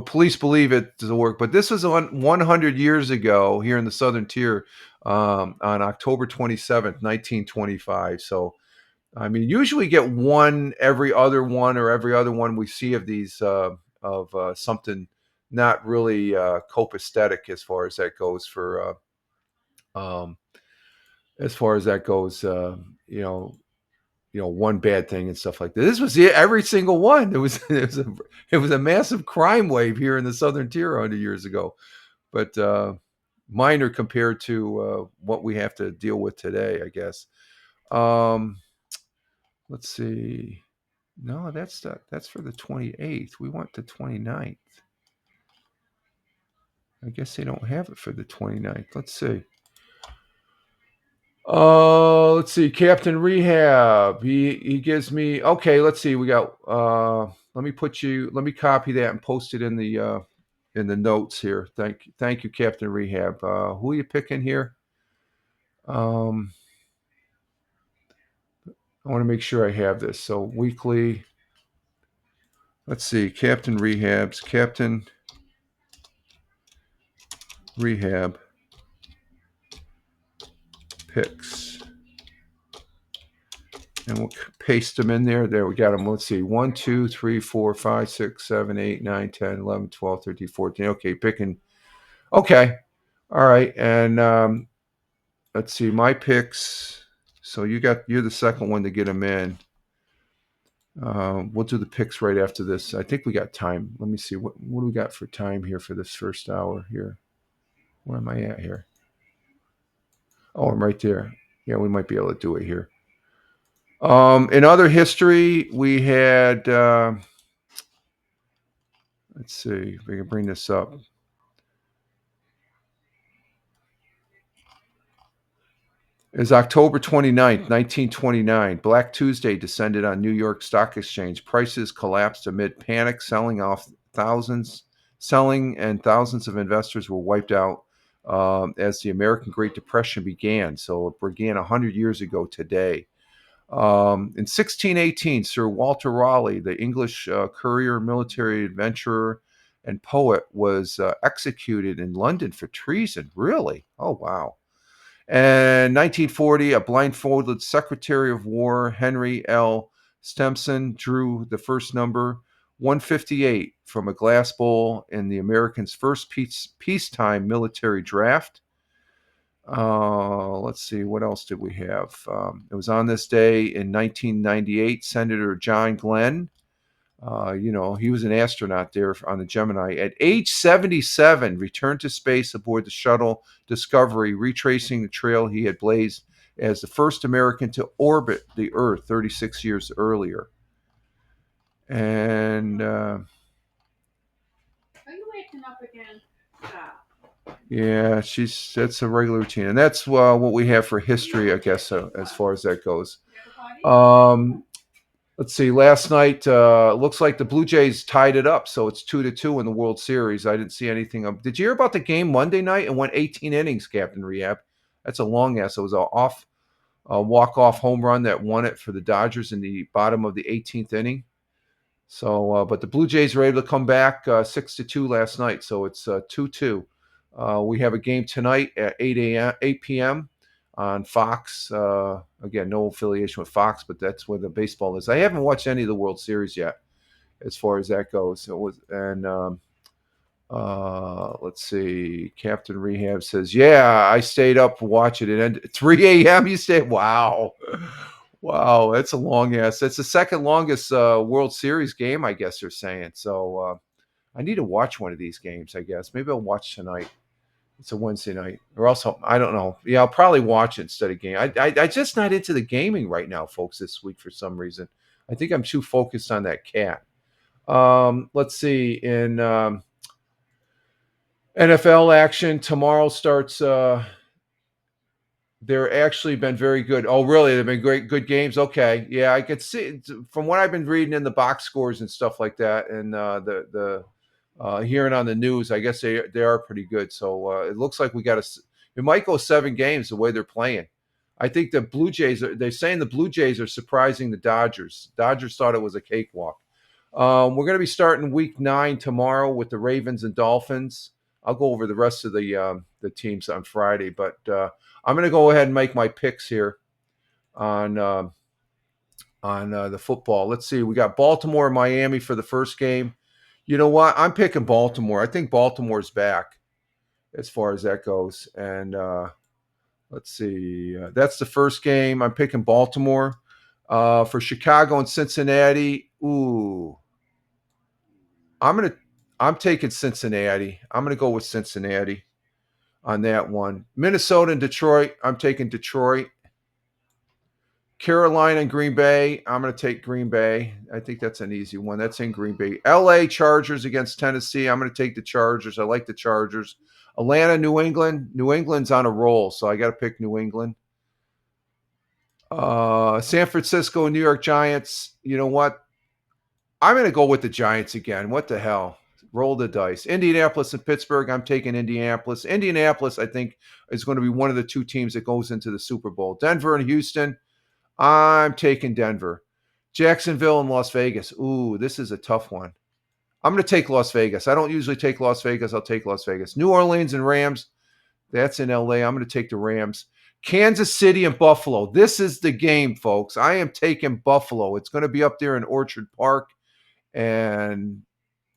police believe it doesn't work. But this was 100 years ago here in the Southern Tier on October 27th, 1925. So, I mean, usually get one every other one we see of these of something not really copacetic as far as that goes for one bad thing and stuff like that. This was every single one. It was a massive crime wave here in the Southern Tier 100 years ago, but minor compared to what we have to deal with today, I guess. Let's see. No, that's for the 28th. We want the 29th. I guess they don't have it for the 29th. Let's see. Let's see. Captain Rehab. He gives me. Okay, let's see. We got. Let me copy that and post it in the notes here. Thank you, Captain Rehab. Who are you picking here? I want to make sure I have this. So weekly. Let's see. Captain Rehab. picks. And we'll paste them in there. There, we got them. Let's see. 1, 2, 3, 4, 5, 6, 7, 8, 9, 10, 11, 12, 13, 14. Okay, picking. Okay. All right. And let's see. My picks. So you're the second one to get them in. We'll do the picks right after this. I think we got time. Let me see. What do we got for time here for this first hour here? Where am I at here? Oh, I'm right there. Yeah, we might be able to do it here. In other history, we had, let's see if we can bring this up. It's October 29th, 1929. Black Tuesday descended on New York Stock Exchange. Prices collapsed amid panic, selling, and thousands of investors were wiped out as the American Great Depression began. So it began 100 years ago today. In 1618, Sir Walter Raleigh, the English courier, military adventurer, and poet, was executed in London for treason. Really? Oh, wow. And 1940, a blindfolded Secretary of War, Henry L. Stimson, drew the first number 158 from a glass bowl in the Americans' first peacetime military draft. Let's see, what else did we have? It was on this day in 1998, Senator John Glenn, he was an astronaut there on the Gemini. At age 77, returned to space aboard the shuttle Discovery, retracing the trail he had blazed as the first American to orbit the Earth 36 years earlier. And Are you waking up again? yeah, that's a regular routine, and that's what we have for history, I guess, as far as that goes. Let's see. Last night, looks like the Blue Jays tied it up, so it's 2-2 in the World Series. I didn't see anything. Did you hear about the game Monday night? It went 18 innings, Captain Rehab. That's a long ass. It was a walk-off home run that won it for the Dodgers in the bottom of the 18th inning. So, but the Blue Jays were able to come back 6-2 last night, so it's 2-2. We have a game tonight at 8 p.m. on Fox. Again, no affiliation with Fox, but that's where the baseball is. I haven't watched any of the World Series yet, as far as that goes. Let's see. Captain Rehab says, "Yeah, I stayed up watching it. And 3 a.m. You stayed? Wow, wow, that's a long ass. That's the second longest World Series game, I guess they're saying. So I need to watch one of these games. I guess maybe I'll watch tonight. It's a Wednesday night, or else I don't know. Yeah, I'll probably watch it instead of game. I just not into the gaming right now, folks. This week for some reason, I think I'm too focused on that cat. Let's see. In NFL action tomorrow starts. They're actually been very good. Oh, really? They've been good games. Okay, yeah, I could see from what I've been reading in the box scores and stuff like that, and the hearing on the news, I guess they are pretty good. So it looks like it might go 7 games the way they're playing. I think the Blue Jays they're saying the Blue Jays are surprising the Dodgers. Dodgers thought it was a cakewalk. We're going to be starting week 9 tomorrow with the Ravens and Dolphins. I'll go over the rest of the teams on Friday, but I'm going to go ahead and make my picks here on the football. Let's see. We got Baltimore and Miami for the first game. You know what? I'm picking Baltimore. I think Baltimore's back as far as that goes. And let's see. That's the first game. I'm picking Baltimore. For Chicago and Cincinnati, I'm taking Cincinnati. I'm going to go with Cincinnati on that one. Minnesota and Detroit, I'm taking Detroit. Carolina and Green Bay, I'm going to take Green Bay. I think that's an easy one. That's in Green Bay. LA Chargers against Tennessee, I'm going to take the Chargers. I like the Chargers. Atlanta, New England. New England's on a roll, so I got to pick New England. San Francisco and New York Giants, you know what? I'm going to go with the Giants again. What the hell? Roll the dice. Indianapolis and Pittsburgh, I'm taking Indianapolis. Indianapolis, I think, is going to be one of the 2 teams that goes into the Super Bowl. Denver and Houston, I'm taking Denver. Jacksonville and Las Vegas. This is a tough one. I'm going to take Las Vegas. I don't usually take Las Vegas. I'll take Las Vegas. New Orleans and Rams, that's in LA. I'm going to take the Rams. Kansas City and Buffalo. This is the game, folks. I am taking Buffalo. It's going to be up there in Orchard Park, and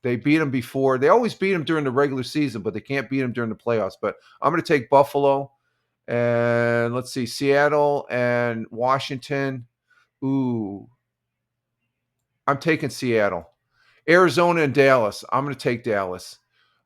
they beat them before. They always beat them during the regular season, but they can't beat them during the playoffs. But I'm going to take Buffalo. And let's see, Seattle and Washington. Ooh, I'm taking Seattle. Arizona and Dallas. I'm going to take Dallas.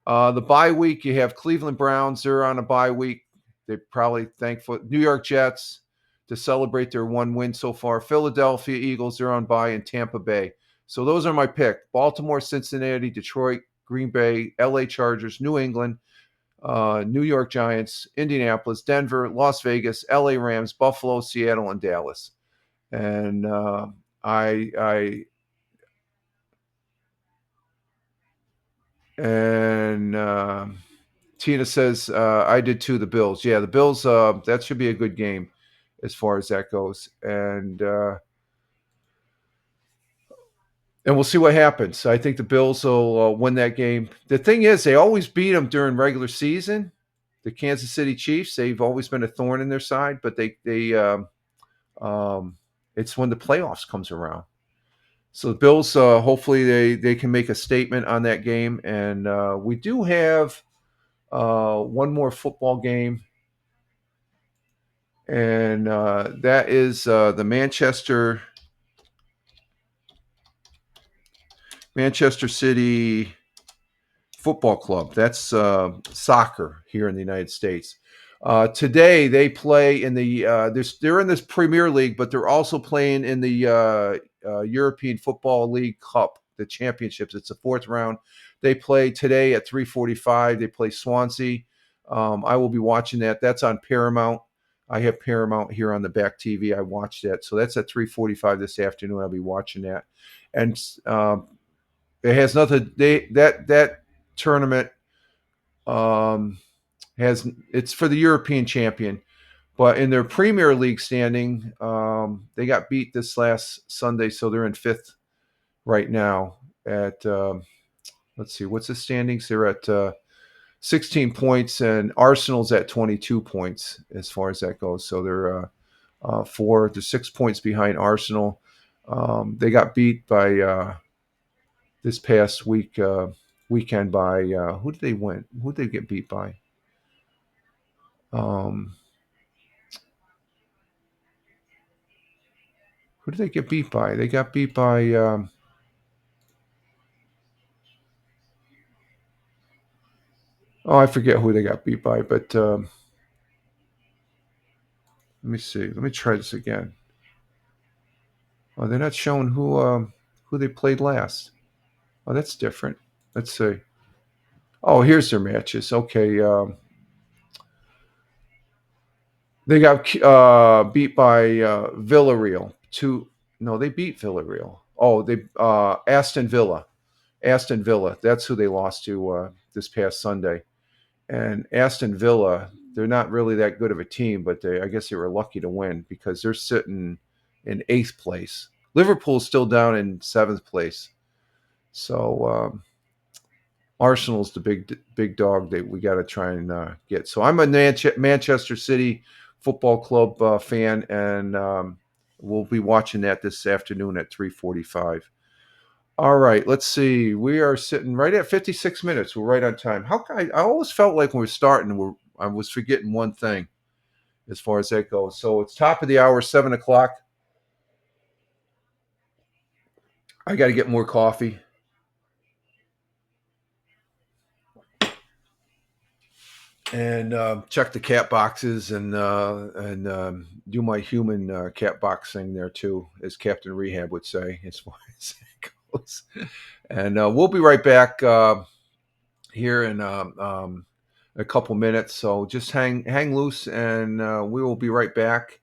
The bye week, you have Cleveland Browns. They're on a bye week. They're probably thankful. New York Jets to celebrate their one win so far. Philadelphia Eagles, they're on bye, and Tampa Bay. So those are my pick. Baltimore, Cincinnati, Detroit, Green Bay, LA Chargers, New England, New York Giants, Indianapolis, Denver, Las Vegas, LA Rams, Buffalo, Seattle, and Dallas. And Tina says, I did too, the Bills. Yeah, the Bills, that should be a good game as far as that goes. And we'll see what happens. I think the Bills will win that game. The thing is, they always beat them during regular season. The Kansas City Chiefs, they've always been a thorn in their side, but it's when the playoffs comes around. So the Bills, hopefully they can make a statement on that game. And we do have one more football game, and that is the Manchester City Football Club. That's soccer here in the United States. Today they play in the they're in this Premier League, but they're also playing in the European Football League Cup, the championships. It's the fourth round. They play today at 3:45. They play Swansea. I will be watching that. That's on Paramount. I have Paramount here on the back TV. I watched that. So that's at 3:45 this afternoon. I'll be watching that. And it has nothing. That tournament it's for the European champion, but in their Premier League standing, they got beat this last Sunday, so they're in fifth right now. At let's see, what's the standings? They're at 16 points, and Arsenal's at 22 points as far as that goes. So they're 4 to 6 points behind Arsenal. They got beat by this past weekend by who did they win? Who did they get beat by? Who did they get beat by? They got beat by I forget who they got beat by, but let me see. Let me try this again. Oh, they're not showing who they played last. Oh, that's different. Let's see. Oh, here's their matches. Okay. They got beat by Villarreal. They beat Villarreal. Oh, they Aston Villa. Aston Villa. That's who they lost to this past Sunday. And Aston Villa, they're not really that good of a team, but I guess they were lucky to win because they're sitting in 8th place. Liverpool's still down in 7th place. So Arsenal's the big dog that we got to try and get. So I'm a Manchester City Football Club fan, and we'll be watching that this afternoon at 3:45. All right, let's see. We are sitting right at 56 minutes. We're right on time. I always felt like when we were starting, I was forgetting one thing as far as that goes. So it's top of the hour, 7 o'clock. I got to get more coffee. And check the cat boxes and do my human cat box thing there too, as Captain Rehab would say, as far as it goes. And we'll be right back here in a couple minutes. So just hang loose, and we will be right back.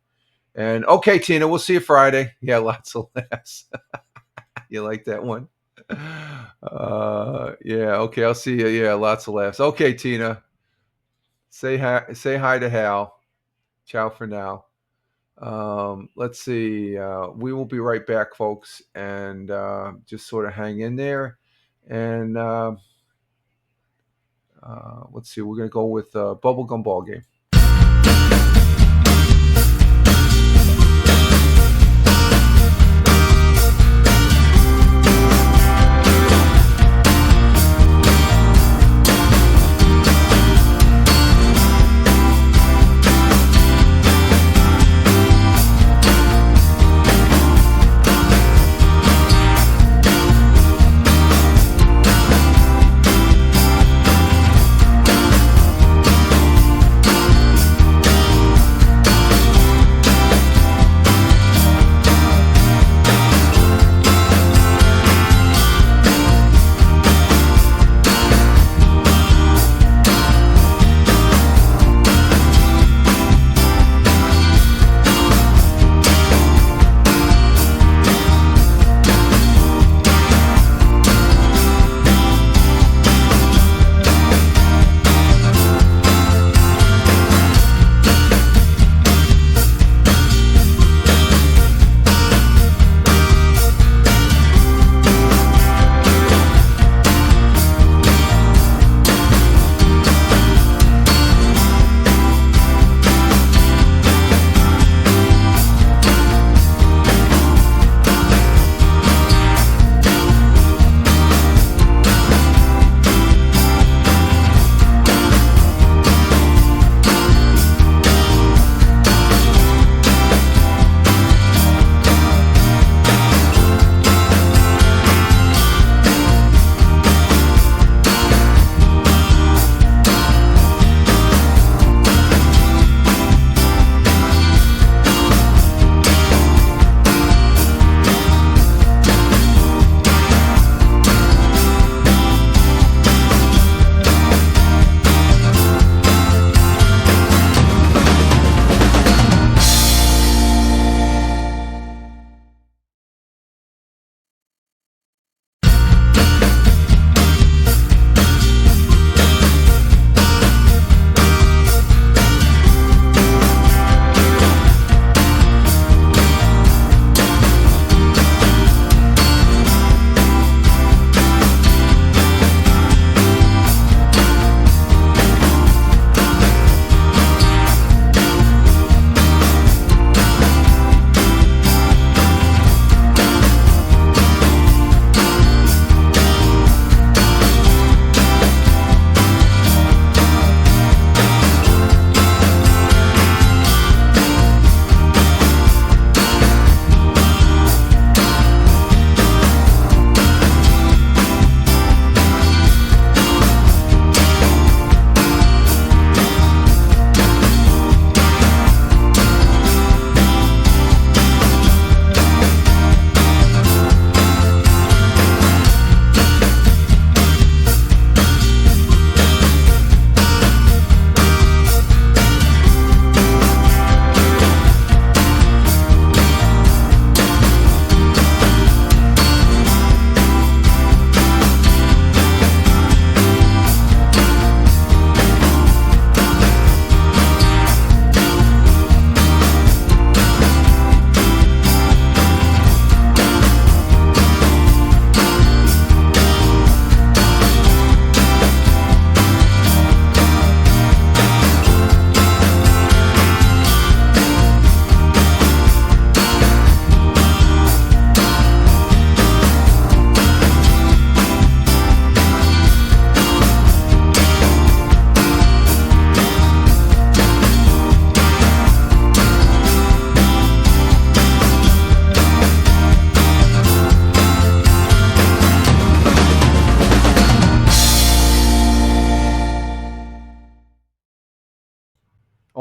And okay, Tina, we'll see you Friday. Yeah, lots of laughs. You like that one? Yeah. Okay, I'll see you. Yeah, lots of laughs. Okay, Tina. Say hi to Hal. Ciao for now. Let's see. We will be right back, folks, and just sort of hang in there. And let's see. We're going to go with Bubblegum Ball Game.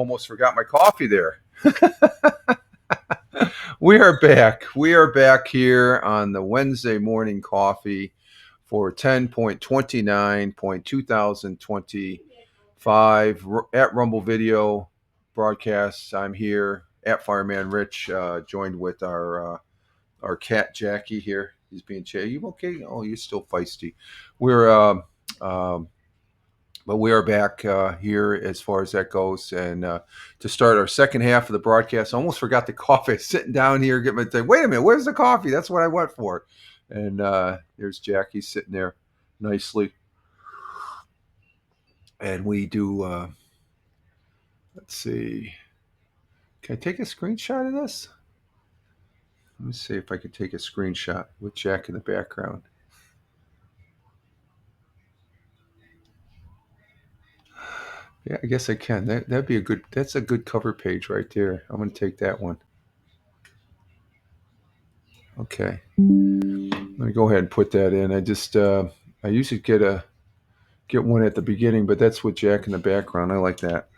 almost forgot my coffee there. We are back. We are back here on the Wednesday morning coffee for 10.29.2025 at Rumble Video broadcasts. I'm here at Fireman Rich, joined with our cat Jackie here. He's being chatty. You okay? Oh, you're still feisty. But we are back here as far as that goes. And to start our second half of the broadcast, I almost forgot the coffee. Sitting down here, getting my thing. Wait a minute, where's the coffee? That's what I went for. And there's Jackie sitting there nicely. And we do, let's see. Can I take a screenshot of this? Let me see if I can take a screenshot with Jack in the background. Yeah, I guess I can. That'd be that's a good cover page right there. I'm going to take that one. Okay. Let me go ahead and put that in. I usually get one at the beginning, but that's with Jack in the background. I like that.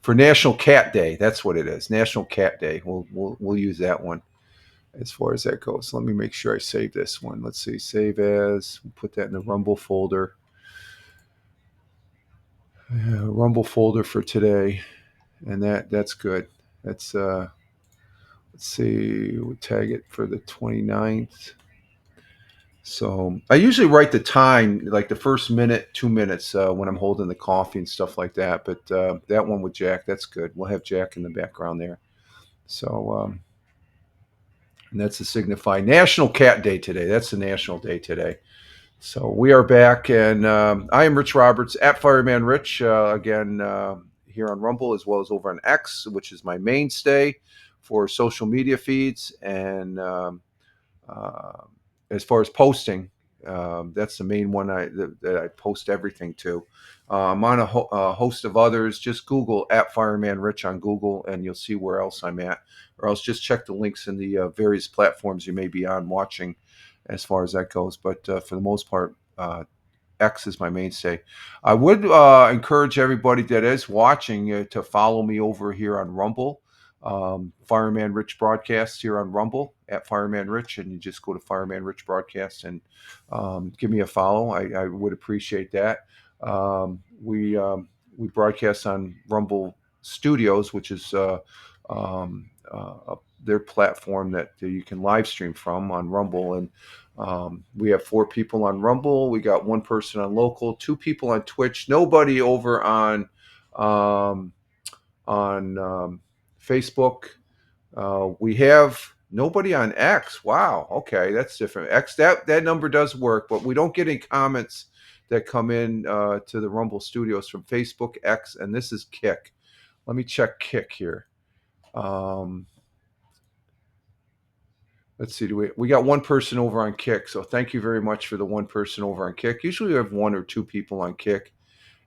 For National Cat Day, that's what it is. National Cat Day. We'll use that one as far as that goes. Let me make sure I save this one. Let's see. Save as. We'll put that in the Rumble folder. Rumble folder for today, and that's good. That's let's see, we'll tag it for the 29th. So I usually write the time, like the first minute, 2 minutes when I'm holding the coffee and stuff like that. But that one with Jack, that's good. We'll have Jack in the background there. So and that's to signify National Cat Day today. That's the national day today. So we are back, and I am Rich Roberts at Fireman Rich, again, here on Rumble, as well as over on X, which is my mainstay for social media feeds. And as far as posting, that's the main one that I post everything to. I'm on a host of others. Just Google at Fireman Rich on Google, and you'll see where else I'm at. Or else just check the links in the various platforms you may be on watching, as far as that goes. But for the most part, X is my mainstay. I would encourage everybody that is watching to follow me over here on Rumble. Fireman Rich Broadcasts here on Rumble at Fireman Rich, and you just go to Fireman Rich Broadcast and give me a follow. I would appreciate that. We broadcast on Rumble Studios, which is their platform that you can live stream from on Rumble. And we have 4 people on Rumble. We got 1 person on local, 2 people on Twitch, nobody over on Facebook. We have nobody on X. Wow. Okay, that's different. X, that number does work, but we don't get any comments that come in to the Rumble Studios from Facebook, X, and this is Kick. Let me check Kick here. Let's see. We got 1 person over on Kick, so thank you very much for the 1 person over on Kick. Usually we have 1 or 2 people on Kick,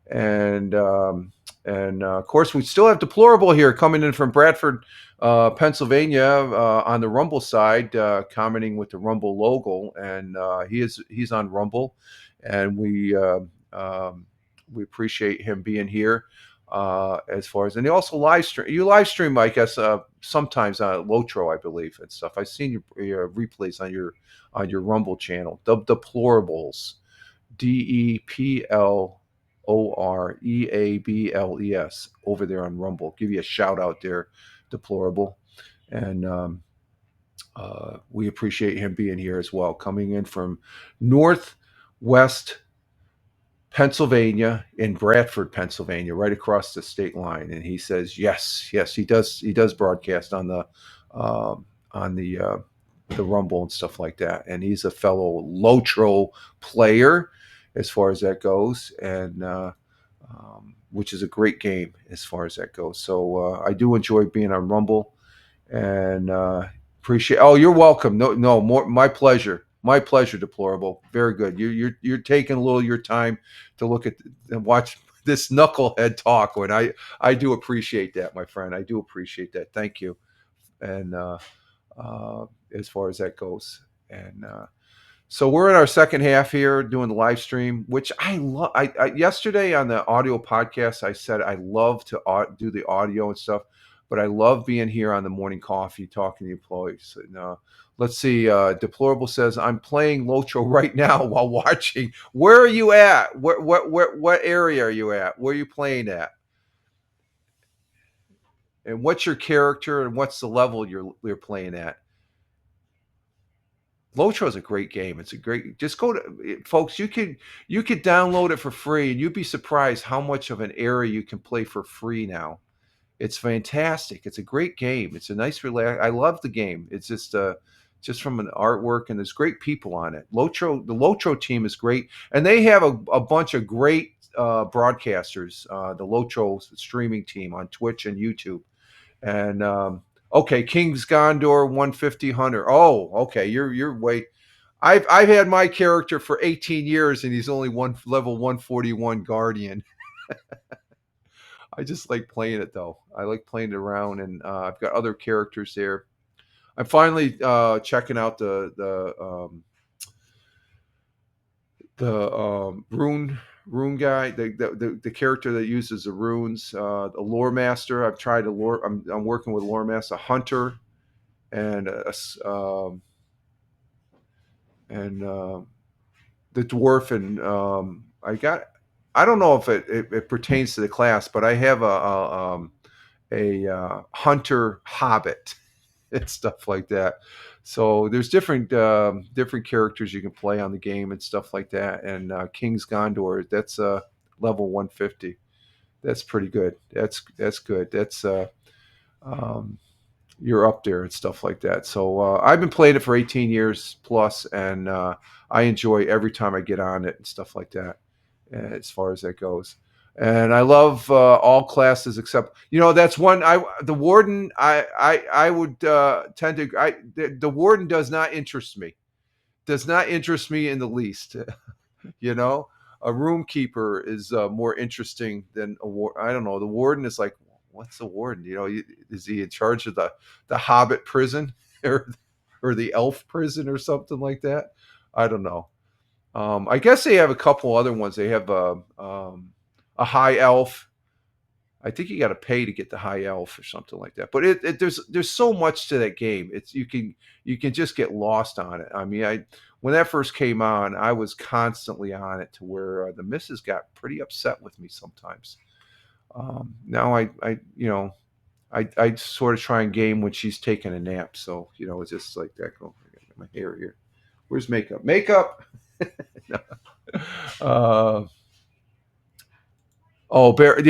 and of course we still have Deplorable here coming in from Bradford, Pennsylvania, on the Rumble side, commenting with the Rumble logo, and he's on Rumble, and we appreciate him being here. As far as, and you also live stream, I guess, sometimes on Lotro, I believe, and stuff. I've seen your replays on your Rumble channel. Deplorables, DEPLOREABLES over there on Rumble. Give you a shout out there, Deplorable, and we appreciate him being here as well, coming in from Northwest Pennsylvania, in Bradford, Pennsylvania, right across the state line. And he says, yes, he does broadcast on the Rumble and stuff like that. And he's a fellow Lotro player as far as that goes, and which is a great game as far as that goes. So I do enjoy being on Rumble, and appreciate. Oh, you're welcome. No, more. My pleasure. My pleasure, Deplorable. Very good. You're taking a little of your time to look at and watch this knucklehead talk. When I do appreciate that, my friend. I do appreciate that. Thank you. And as far as that goes, and So we're in our second half here doing the live stream, which I love. I yesterday on the audio podcast, I said I love to do the audio and stuff, but I love being here on the morning coffee talking to employees. And, let's see. Deplorable says I'm playing Locho right now while watching. Where are you at? What area are you at? Where are you playing at? And what's your character and what's the level you're playing at? Locho is a great game. It's a great. Just go to folks. You could download it for free, and you'd be surprised how much of an area you can play for free now. It's fantastic. It's a great game. It's a nice relax. I love the game. It's just from an artwork, and there's great people on it. Locho, the Locho team is great, and they have a bunch of great broadcasters. The Locho streaming team on Twitch and YouTube, and okay, King's Gondor 150 Hunter. Oh, okay, you're way. I've had my character for 18 years, and he's only level 141 Guardian. I just like playing it though. I like playing it around, and I've got other characters there. I'm finally checking out the rune guy, the character that uses the runes, the lore master. I've tried I'm working with lore master Hunter, and the dwarf, and I don't know if it pertains to the class, but I have a hunter hobbit and stuff like that. So there's different characters you can play on the game and stuff like that. And King's Gondor, that's level 150. That's pretty good. That's good. That's you're up there and stuff like that. So I've been playing it for 18 years plus, and I enjoy every time I get on it and stuff like that. As far as that goes. And I love all classes except, that's one. The warden. I would tend to. The warden does not interest me. Does not interest me in the least. A room keeper is more interesting than a warden. I don't know. The warden is like, what's the warden? Is he in charge of the Hobbit prison or the elf prison or something like that? I don't know. I guess they have a couple other ones. They have a high elf. I think you got to pay to get the high elf or something like that. But there's so much to that game. You can just get lost on it. I mean, when that first came on, I was constantly on it to where the missus got pretty upset with me sometimes. Now I sort of try and game when she's taking a nap. So it's just like that. I got my hair here. Where's makeup? Makeup. Yeah,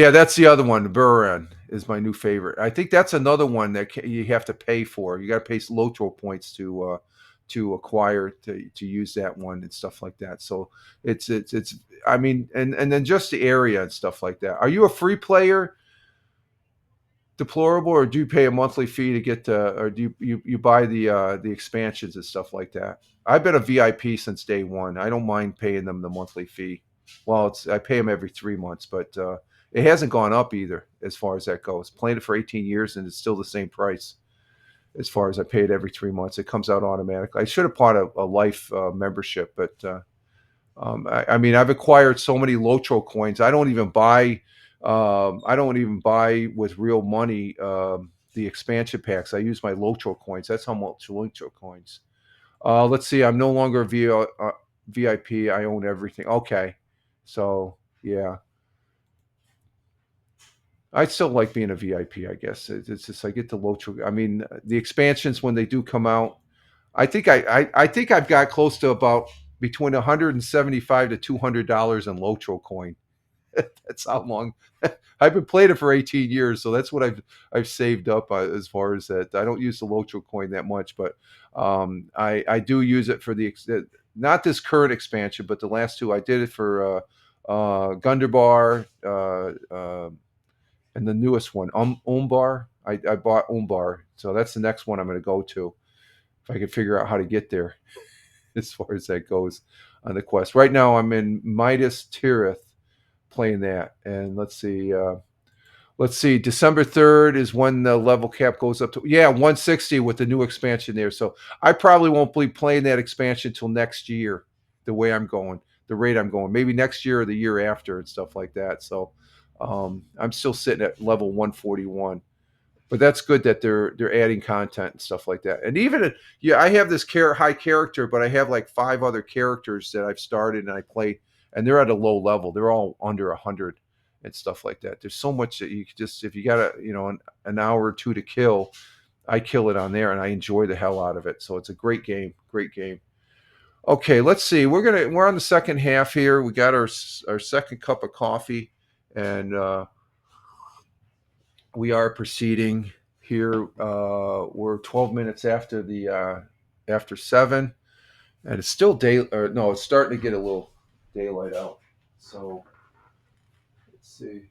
that's the other one. Buran is my new favorite. I think that's another one that you have to pay for. You got to pay Locho points to acquire to use that one and stuff like that. So it's I mean, and then just the area and stuff like that. Are you a free player, Deplorable, or do you pay a monthly fee to get or do you buy the expansions and stuff like that? I've been a VIP since day one. I don't mind paying them the monthly fee. Well, I pay them every 3 months, but it hasn't gone up either as far as that goes. Playing it for 18 years and it's still the same price as far as I pay it every 3 months. It comes out automatically. I should have bought a life membership, but I mean, I've acquired so many Locho coins. I don't even buy with real money the expansion packs. I use my Locho coins. That's how much Locho coins. Let's see. I'm no longer a VIP. I own everything. Okay. So, yeah. I still like being a VIP, I guess. It's just I get the Locho. I mean, the expansions when they do come out, I think I've got close to about between $175 to $200 in Locho coin. That's how long I've been playing it for 18 years, so that's what I've saved up as far as that. I don't use the Locho coin that much, but I do use it for not this current expansion, but the last two. I did it for Gunderbar and the newest one, Umbar. I bought Umbar, so that's the next one I'm going to go to if I can figure out how to get there as far as that goes on the quest. Right now I'm in Midas Tirith playing that, and let's let's see, December 3rd is when the level cap goes up to 160 with the new expansion there. So I probably won't be playing that expansion until next year. The way I'm going, the rate I'm going, maybe next year or the year after and stuff like that. So I'm still sitting at level 141. But that's good that they're adding content and stuff like that. And even I have this high character, but I have like 5 other characters that I've started and I played, and they're at a low level. They're all under 100 and stuff like that. There's so much that you just, if you got an hour or two to kill, I kill it on there and I enjoy the hell out of it. So it's a great game, great game. Okay, let's see. We're on the second half here. We got our second cup of coffee, and we are proceeding here. We're 12 minutes after after 7, and it's still it's starting to get a little daylight out. So let's see.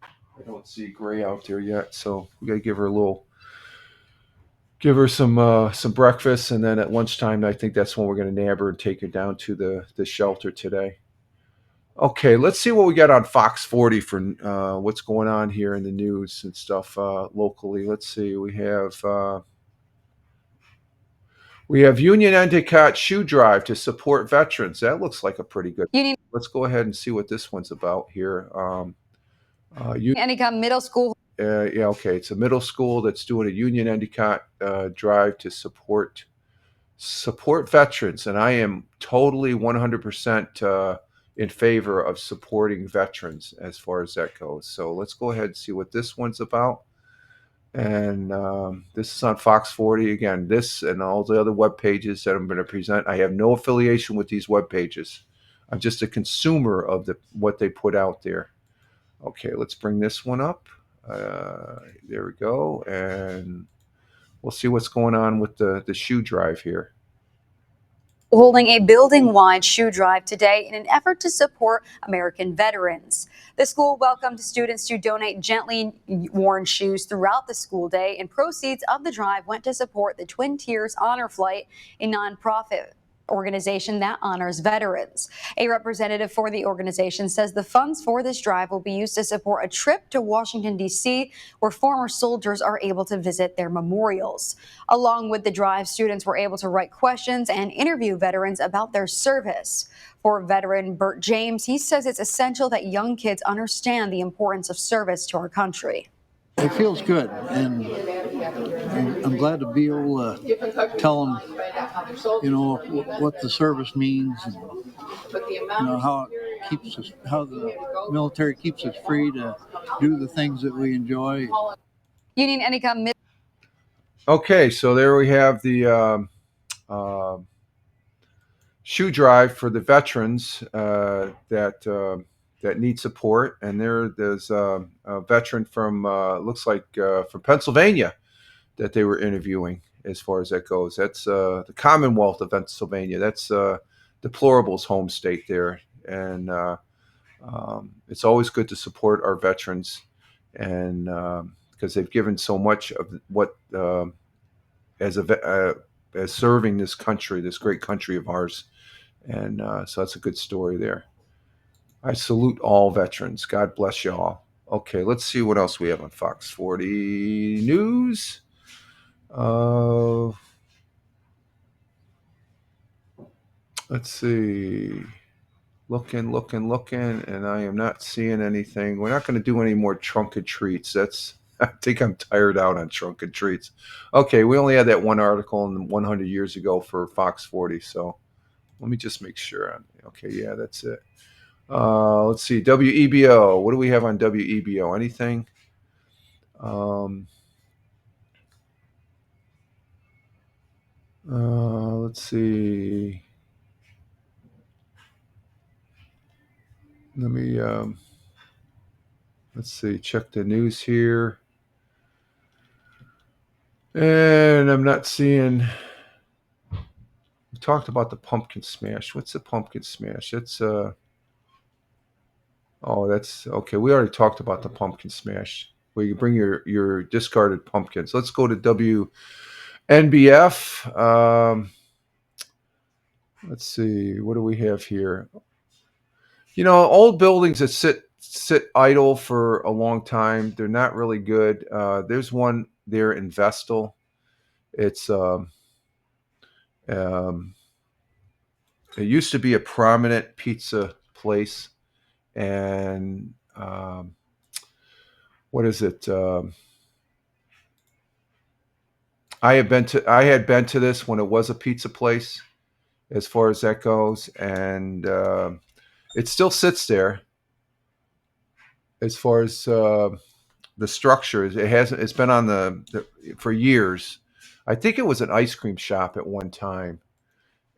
I don't see gray out there yet, so we got to give her some breakfast, and then at lunchtime, I think that's when we're going to nab her and take her down to the shelter today. Okay, let's see what we got on Fox 40 for what's going on here in the news and stuff locally. Let's see. We have Union Endicott shoe drive to support veterans. That looks like a pretty good. Let's go ahead and see what this one's about here. Endicott Middle School. Okay. It's a middle school that's doing a Union Endicott drive to support veterans, and I am totally 100% in favor of supporting veterans as far as that goes. So let's go ahead and see what this one's about. And this is on Fox 40. Again, this and all the other web pages that I'm going to present, I have no affiliation with these web pages. I'm just a consumer of what they put out there. Okay, let's bring this one up. There we go. And we'll see what's going on with the shoe drive here. Holding a building-wide shoe drive today in an effort to support American veterans. The school welcomed students to donate gently worn shoes throughout the school day, and proceeds of the drive went to support the Twin Tiers Honor Flight, a nonprofit organization that honors veterans. A representative for the organization says the funds for this drive will be used to support a trip to Washington, D.C., where former soldiers are able to visit their memorials. Along with the drive, students were able to write questions and interview veterans about their service. For veteran Bert James, he says it's essential that young kids understand the importance of service to our country. It feels good, and I'm glad to be able to tell them, what the service means, and how it keeps us, how the military keeps us free to do the things that we enjoy. Union Endicott. Okay, so there we have the shoe drive for the veterans that need support, and there's a veteran from looks like from Pennsylvania that they were interviewing. As far as that goes, that's the Commonwealth of Pennsylvania. That's Deplorable's home state there, and it's always good to support our veterans, and because they've given so much of what as serving this country, this great country of ours, and so that's a good story there. I salute all veterans. God bless you all. Okay, let's see what else we have on Fox 40 News. Let's see. Looking, and I am not seeing anything. We're not going to do any more trunk and treats. I think I'm tired out on trunk and treats. Okay, we only had that one article in 100 years ago for Fox 40, so let me just make sure. Okay, yeah, that's it. Let's see, WEBO. What do we have on WEBO? Anything? Let's see. Let me let's see. Check the news here, and I'm not seeing. We talked about the pumpkin smash. What's the pumpkin smash? That's Oh, that's okay. We already talked about the pumpkin smash, where you bring your discarded pumpkins. Let's go to WNBF. Let's see. What do we have here? Old buildings that sit idle for a long time. They're not really good. There's one there in Vestal. It's it used to be a prominent pizza place, and what is it? I had been to this when it was a pizza place, as far as that goes, and it still sits there. As far as the structure, it hasn't. It's been on the for years. I think it was an ice cream shop at one time,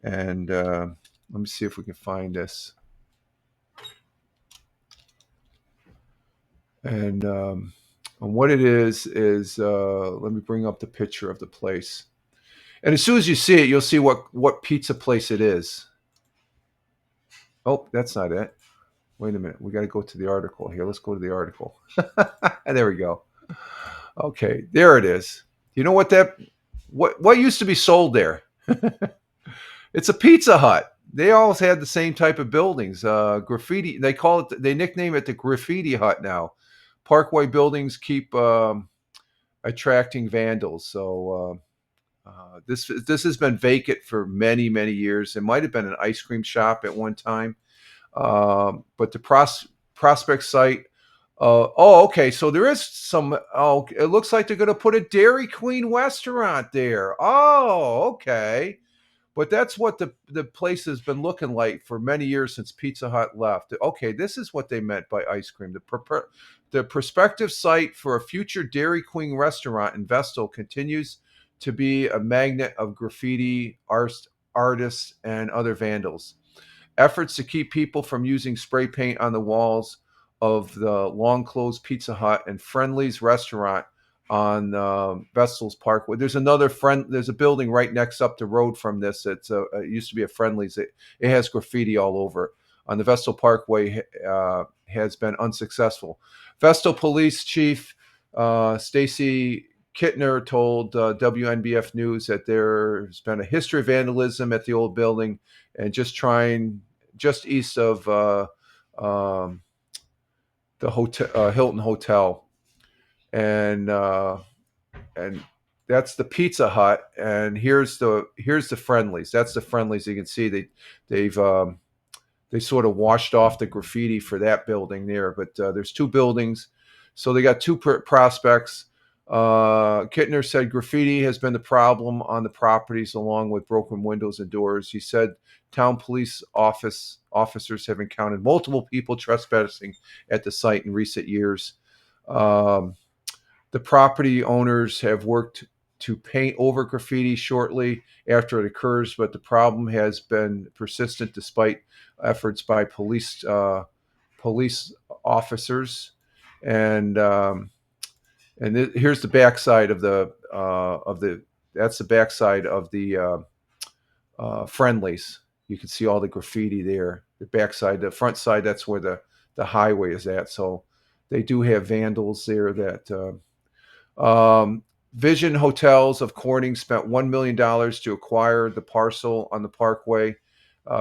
and let me see if we can find this. And what it is let me bring up the picture of the place. And as soon as you see it, you'll see what pizza place it is. Oh, that's not it. Wait a minute. We got to go to the article here. Let's go to the article. There we go. Okay, there it is. You know what used to be sold there? It's a Pizza Hut. They always had the same type of buildings. Graffiti. They nickname it the Graffiti Hut now. Parkway buildings keep attracting vandals. So this has been vacant for many, many years. It might have been an ice cream shop at one time. But the prospect site. Okay. So there is some. Oh, it looks like they're going to put a Dairy Queen restaurant there. Oh, okay. But that's what the place has been looking like for many years since Pizza Hut left. Okay, this is what they meant by ice cream. The prospective site for a future Dairy Queen restaurant in Vestal continues to be a magnet of graffiti artists and other vandals. Efforts to keep people from using spray paint on the walls of the long-closed Pizza Hut and Friendly's restaurant on Vestal's Parkway. There's a building right next up the road from this. It used to be a Friendly's. It has graffiti all over on the Vestal Parkway. Has been unsuccessful. Vestal Police Chief Stacy Kittner told WNBF News that there's been a history of vandalism at the old building, and just east of the hotel, Hilton Hotel. And that's the Pizza Hut, and here's the Friendly's. That's the Friendly's. You can see they sort of washed off the graffiti for that building there, but there's two buildings, so they got two prospects. Kittner said graffiti has been the problem on the properties, along with broken windows and doors. He said town police officers have encountered multiple people trespassing at the site in recent years. The property owners have worked to paint over graffiti shortly after it occurs, but the problem has been persistent despite efforts by police officers. And here's the backside of that's the backside of the Friendly's. You can see all the graffiti there. The backside, the front side, that's where the highway is at. So they do have vandals there that. Vision Hotels of Corning spent $1 million to acquire the parcel on the Parkway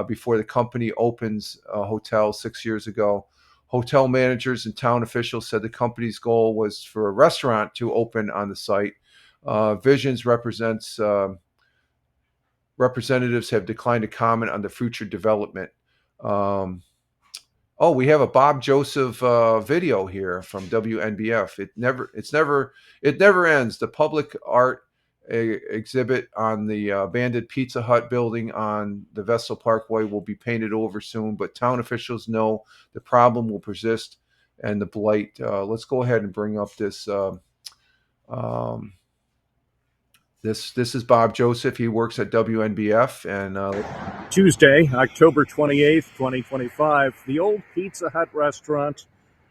before the company opens a hotel 6 years ago. Hotel managers and town officials said the company's goal was for a restaurant to open on the site. Vision's representatives have declined to comment on the future development. We have a Bob Joseph video here from WNBF. It never ends. The public art exhibit on the abandoned Pizza Hut building on the Vestal Parkway will be painted over soon, but town officials know the problem will persist and the blight. Let's go ahead and bring up this. This is Bob Joseph. He works at WNBF. And Tuesday, October 28th, 2025, the old Pizza Hut restaurant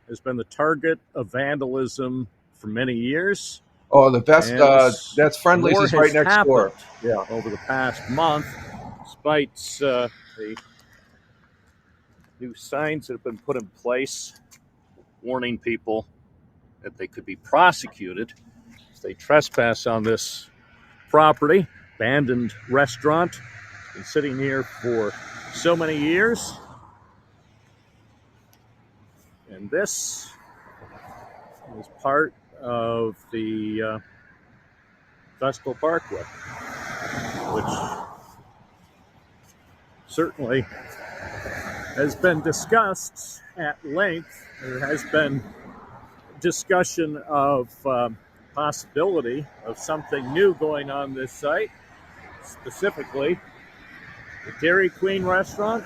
has been the target of vandalism for many years. Oh, the best. That's Friendly's is right next door. Yeah, over the past month, despite the new signs that have been put in place warning people that they could be prosecuted if they trespass on this property. Abandoned restaurant, been sitting here for so many years, and And this is part of the Vestal Parkway, which certainly has been discussed at length. There has been discussion of possibility of something new going on this site, specifically the Dairy Queen restaurant.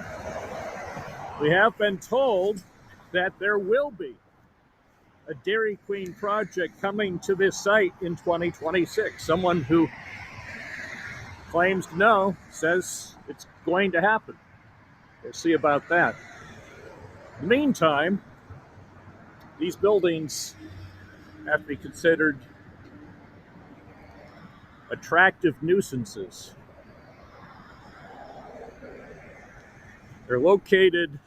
We have been told that there will be a Dairy Queen project coming to this site in 2026. Someone who claims to know says it's going to happen. We'll see about that. In the meantime, these buildings have to be considered attractive nuisances. They're located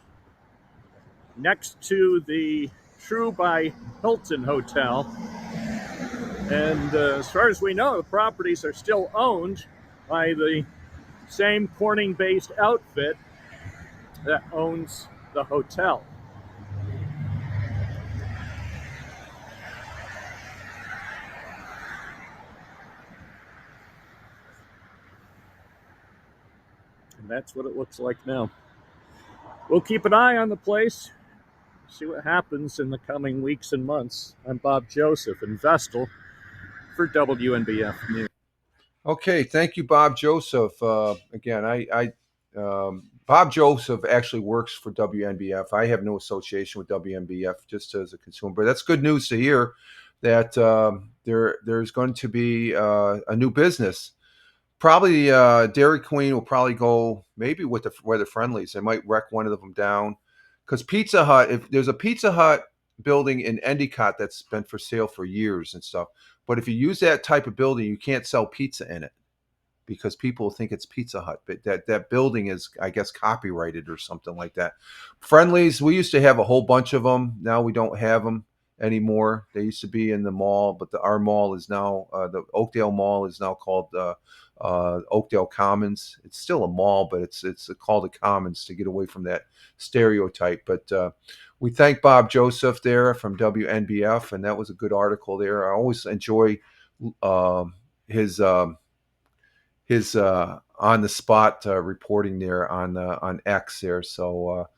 next to the True by Hilton Hotel. And as far as we know, the properties are still owned by the same Corning-based outfit that owns the hotel. And that's what it looks like now. We'll keep an eye on the place, see what happens in the coming weeks and months. I'm Bob Joseph in Vestal for WNBF News. Okay, thank you, Bob Joseph. Again, Bob Joseph actually works for WNBF. I have no association with WNBF, just as a consumer, but that's good news to hear that there's going to be a new business. Probably Dairy Queen will probably go maybe with where the Friendlies. They might wreck one of them down, because Pizza Hut, if there's a Pizza Hut building in Endicott that's been for sale for years and stuff, but if you use that type of building, you can't sell pizza in it because people think it's Pizza Hut. But that building is, I guess, copyrighted or something like that. Friendlies, we used to have a whole bunch of them. Now we don't have them anymore. They used to be in the mall, but our mall is now, the Oakdale Mall is now called Oakdale Commons. It's still a mall, but it's called a Commons to get away from that stereotype. But we thank Bob Joseph there from WNBF, and that was a good article there. I always enjoy his on the spot reporting there on X there. So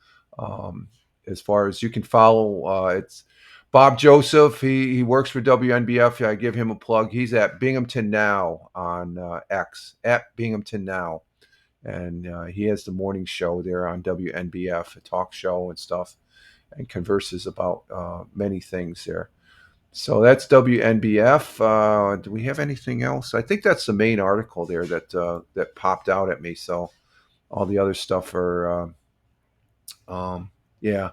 as far as you can follow, it's Bob Joseph. He works for WNBF. I give him a plug. He's at Binghamton Now on X, at Binghamton Now. And he has the morning show there on WNBF, a talk show and stuff, and converses about many things there. So that's WNBF. Do we have anything else? I think that's the main article there that popped out at me. So all the other stuff are, yeah.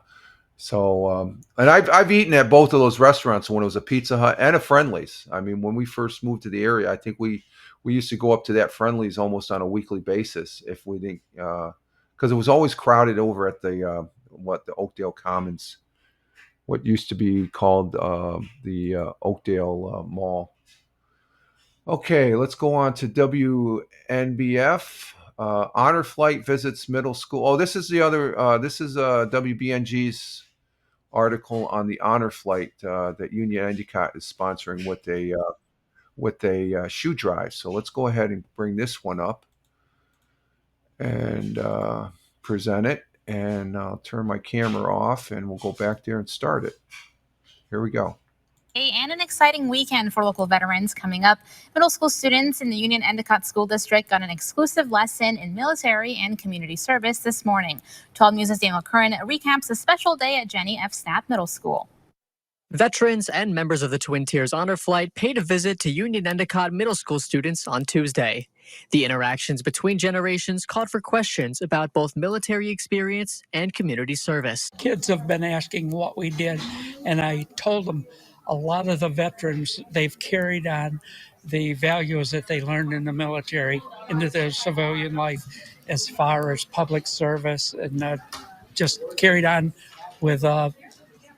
So, and I've eaten at both of those restaurants when it was a Pizza Hut and a Friendlies. I mean, when we first moved to the area, I think we used to go up to that Friendlies almost on a weekly basis if we didn't, because it was always crowded over at the Oakdale Commons, what used to be called the Oakdale Mall. Okay, let's go on to WNBF. Honor Flight visits middle school. Oh, this is the other. This is WBNG's article on the Honor Flight that Union Endicott is sponsoring with a shoe drive. So let's go ahead and bring this one up and present it. And I'll turn my camera off and we'll go back there and start it. Here we go. And an exciting weekend for local veterans coming up. Middle school students in the Union Endicott School District got an exclusive lesson in military and community service this morning. 12 News' Daniel Curran recaps a special day at Jenny F. Snap Middle School. Veterans and members of the Twin Tiers Honor Flight paid a visit to Union Endicott Middle School students on Tuesday. The interactions between generations called for questions about both military experience and community service. Kids have been asking what we did, and I told them a lot of the veterans, they've carried on the values that they learned in the military into their civilian life as far as public service, and just carried on with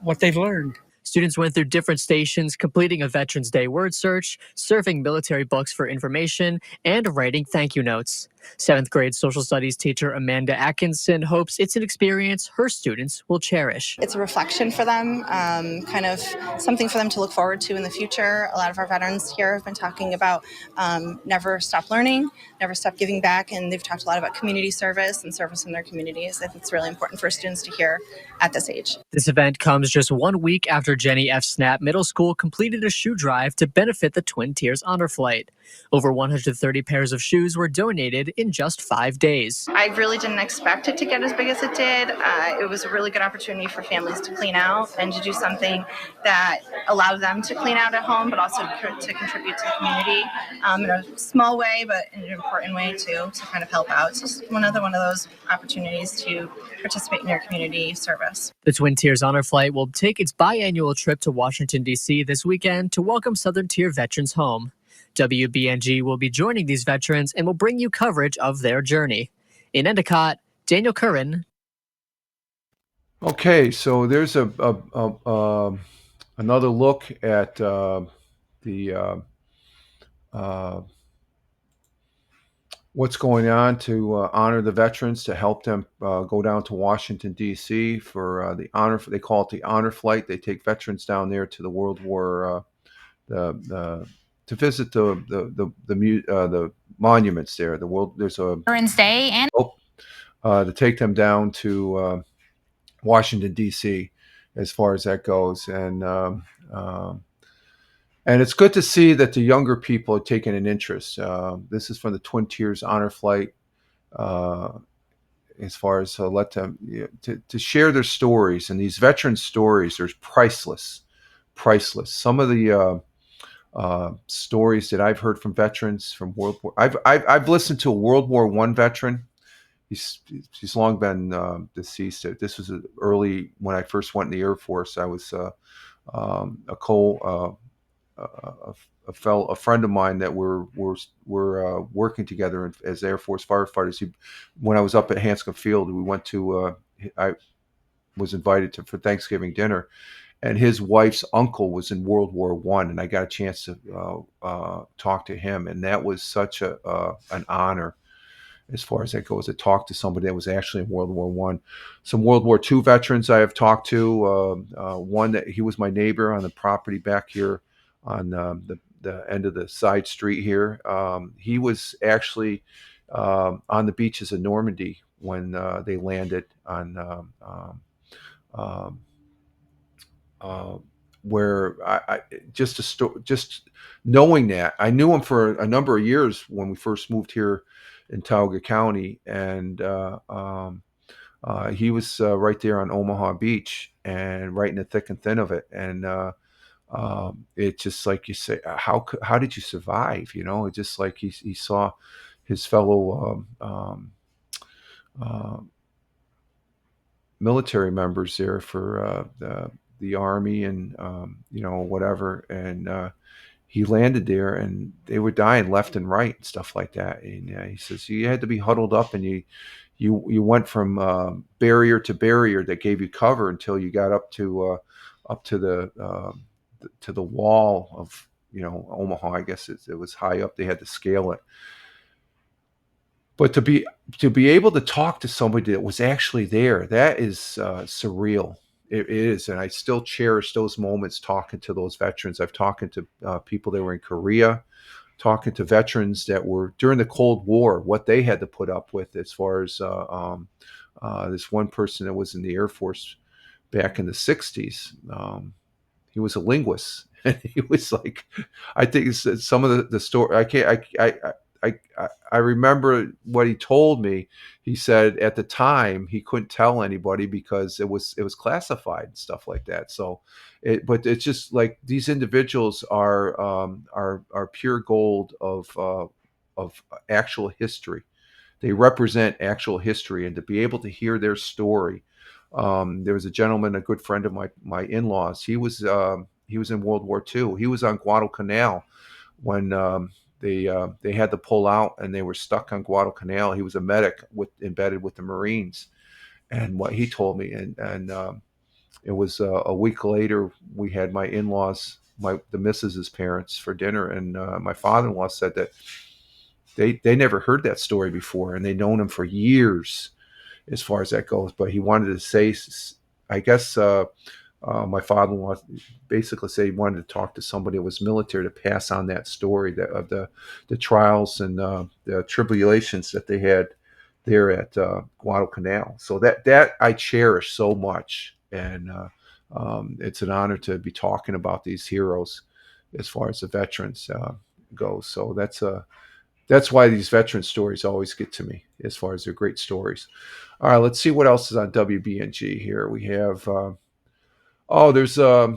what they've learned. Students went through different stations, completing a Veterans Day word search, surfing military books for information, and writing thank you notes. Seventh grade social studies teacher Amanda Atkinson hopes it's an experience her students will cherish. It's a reflection for them, kind of something for them to look forward to in the future. A lot of our veterans here have been talking about never stop learning, never stop giving back, and they've talked a lot about community service and service in their communities. I think it's really important for students to hear at this age. This event comes just 1 week after Jenny F. Snap Middle School completed a shoe drive to benefit the Twin Tiers Honor Flight. Over 130 pairs of shoes were donated in just 5 days. I really didn't expect it to get as big as it did. It was a really good opportunity for families to clean out and to do something that allowed them to clean out at home, but also to contribute to the community in a small way, but in an important way too, to kind of help out. It's just another one of those opportunities to participate in your community service. The Twin Tiers Honor Flight will take its biannual trip to Washington, D.C. this weekend to welcome Southern Tier veterans home. WBNG will be joining these veterans and will bring you coverage of their journey. In Endicott, Daniel Curran. Okay, so there's another look at what's going on to honor the veterans, to help them go down to Washington, D.C. for the honor. They call it the Honor Flight. They take veterans down there to the World War, to visit the monuments there. There's a Veterans Day and to take them down to Washington, D.C. as far as that goes, and it's good to see that the younger people are taking an interest. This is from the Twin Tiers Honor Flight, as far as let them to share their stories, and these veteran stories are priceless. Some of the stories that I've heard from veterans from World War. I've listened to a World War I veteran. He's long been deceased. This was early when I first went in the Air Force. I was a friend of mine that were working together as Air Force firefighters. When I was up at Hanscom Field, we went to. I was invited for Thanksgiving dinner. And his wife's uncle was in World War I, and I got a chance to talk to him, and that was such an honor as far as that goes, to talk to somebody that was actually in World War I. Some World War II veterans I have talked to. One that he was my neighbor on the property back here on the end of the side street here. He was actually on the beaches of Normandy when they landed on. Where I just knowing that I knew him for a number of years when we first moved here in Tioga County, and he was right there on Omaha Beach and right in the thick and thin of it, and it's just like you say, how did you survive? You know, it's just like he saw his fellow military members there for the Army and whatever, and he landed there and they were dying left and right and stuff like that. And he says you had to be huddled up, and you went from barrier to barrier that gave you cover until you got up to the wall of Omaha. I guess it was high up. They had to scale it. But to be able to talk to somebody that was actually there, that is surreal. It is, and I still cherish those moments talking to those veterans. I've talked to people that were in Korea, talking to veterans that were during the Cold War, what they had to put up with as far as this one person that was in the Air Force back in the 60s. He was a linguist, and he was like, I think some of the story, I remember what he told me. He said at the time he couldn't tell anybody because it was classified and stuff like that. So, but it's just like these individuals are pure gold of actual history. They represent actual history, and to be able to hear their story. There was a gentleman, a good friend of my in-laws. He was in World War II. He was on Guadalcanal when they had to pull out and they were stuck on Guadalcanal. He was a medic embedded with the Marines, and what he told me, and it was a week later we had my in-laws, the missus's parents for dinner, and my father-in-law said that they never heard that story before, and they'd known him for years as far as that goes. But he wanted to say, I guess my father-in-law basically said he wanted to talk to somebody who was military to pass on that story of the trials and the tribulations that they had there at Guadalcanal. So that I cherish so much, and it's an honor to be talking about these heroes as far as the veterans go. So that's why these veteran stories always get to me, as far as they're great stories. All right, let's see what else is on WBNG here. We have there's I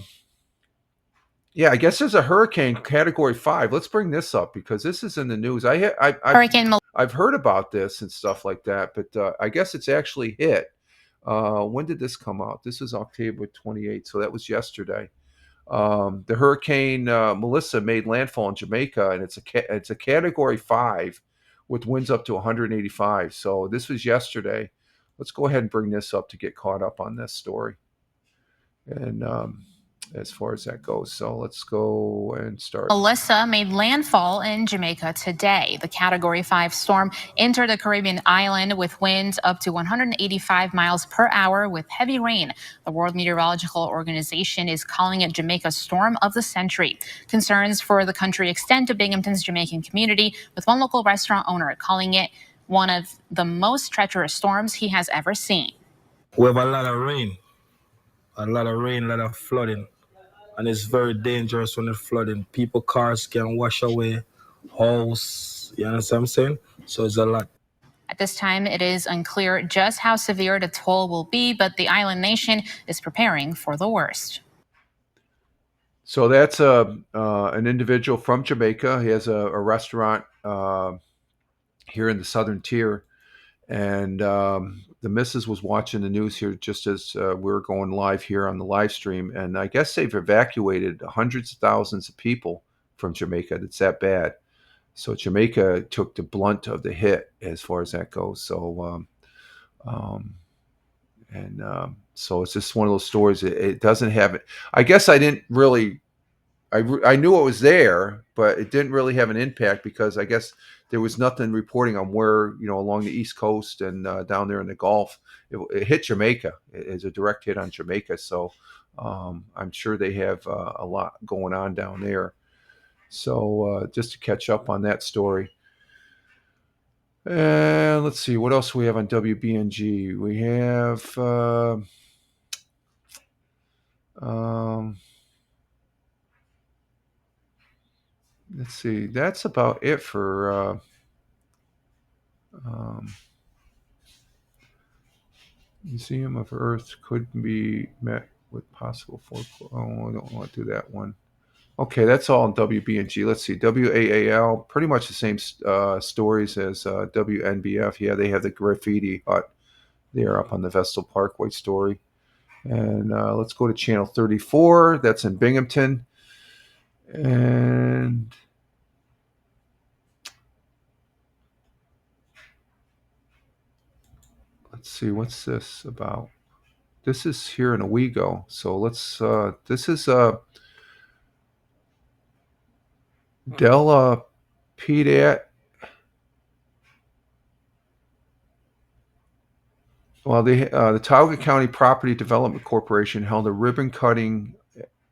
guess there's a hurricane Category 5. Let's bring this up because this is in the news. I've heard about this and stuff like that, but I guess it's actually hit. When did this come out? This is October 28th, so that was yesterday. The hurricane Melissa made landfall in Jamaica, and it's a Category 5 with winds up to 185. So this was yesterday. Let's go ahead and bring this up to get caught up on this story. And as far as that goes, so let's go and start. Melissa made landfall in Jamaica today. The Category 5 storm entered the Caribbean island with winds up to 185 miles per hour with heavy rain. The World Meteorological Organization is calling it Jamaica's storm of the century. Concerns for the country extend to Binghamton's Jamaican community, with one local restaurant owner calling it one of the most treacherous storms he has ever seen. We have a lot of rain, a lot of flooding. And it's very dangerous when it's flooding. People, cars can wash away, house, you understand what I'm saying? So it's a lot. At this time, it is unclear just how severe the toll will be, but the island nation is preparing for the worst. So that's an individual from Jamaica. He has a restaurant here in the southern tier. And the missus was watching the news here just as we were going live here on the live stream. And I guess they've evacuated hundreds of thousands of people from Jamaica. It's that bad. So Jamaica took the blunt of the hit as far as that goes. So, so it's just one of those stories. It doesn't have it. I guess I didn't really, I knew it was there, but it didn't really have an impact because I guess there was nothing reporting on where, along the East Coast and down there in the Gulf. It hit Jamaica. It's a direct hit on Jamaica. So I'm sure they have a lot going on down there. So just to catch up on that story. And let's see, what else we have on WBNG? We have... let's see, that's about it for Museum of Earth could be met with possible foreclosure. Oh, I don't want to do that one. Okay, that's all on WBNG. Let's see, WAAL, pretty much the same stories as WNBF. Yeah, they have the graffiti hut there up on the Vestal Parkway story. And let's go to channel 34. That's in Binghamton. And let's see, what's this about? This is here in Owego. So let's, this is Della Pedat. Well, the Tioga County Property Development Corporation held a ribbon cutting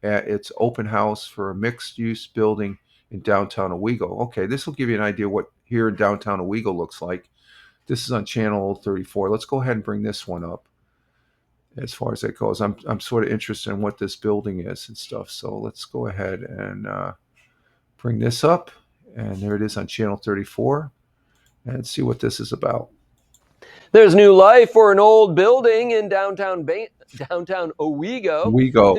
at its open house for a mixed-use building in downtown Owego. Okay, this will give you an idea what here in downtown Owego looks like. This is on channel 34. Let's go ahead and bring this one up. As far as that goes, I'm sort of interested in what this building is and stuff. So let's go ahead and bring this up. And there it is on channel 34. And see what this is about. There's new life for an old building in downtown Owego.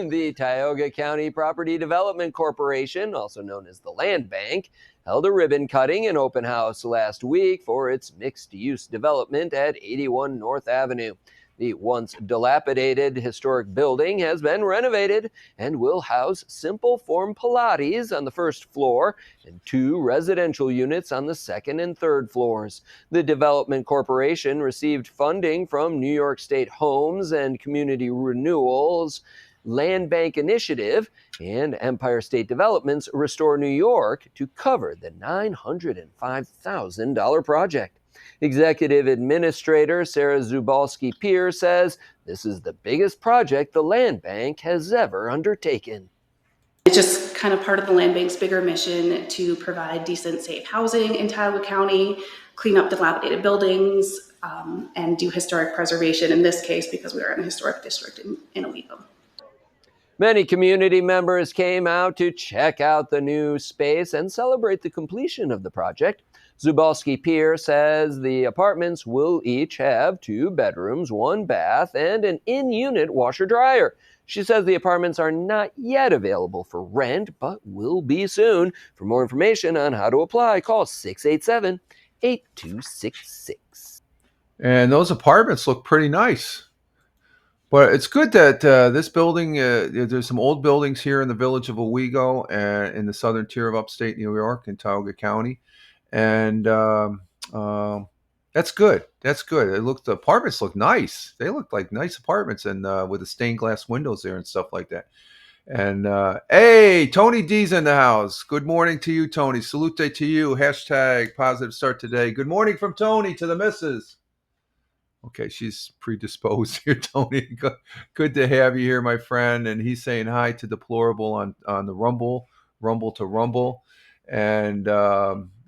The Tioga County Property Development Corporation, also known as the Land Bank, held a ribbon cutting and open house last week for its mixed-use development at 81 North Avenue. The once dilapidated historic building has been renovated and will house Simple Form Pilates on the first floor and 2 residential units on the second and third floors. The Development Corporation received funding from New York State Homes and Community Renewals Land Bank Initiative and Empire State Development's Restore New York to cover the $905,000 project. Executive Administrator Sarah Zubalski-Pierce says this is the biggest project the Land Bank has ever undertaken. It's just kind of part of the Land Bank's bigger mission to provide decent, safe housing in Tioga County, clean up dilapidated buildings, and do historic preservation in this case because we are in a historic district in Owego. Many community members came out to check out the new space and celebrate the completion of the project. Zubalski-Pierce says the apartments will each have 2 bedrooms, 1 bath, and an in-unit washer-dryer. She says the apartments are not yet available for rent, but will be soon. For more information on how to apply, call 687-8266. And those apartments look pretty nice. But it's good that this building, there's some old buildings here in the village of Owego and in the southern tier of upstate New York in Tioga County. And that's good. That's good. The apartments look nice. They look like nice apartments, and with the stained glass windows there and stuff like that. And hey, Tony D's in the house. Good morning to you, Tony. Salute to you. Hashtag positive start today. Good morning from Tony to the missus. Okay, she's predisposed here, Tony. Good to have you here, my friend. And he's saying hi to Deplorable on the Rumble to Rumble, and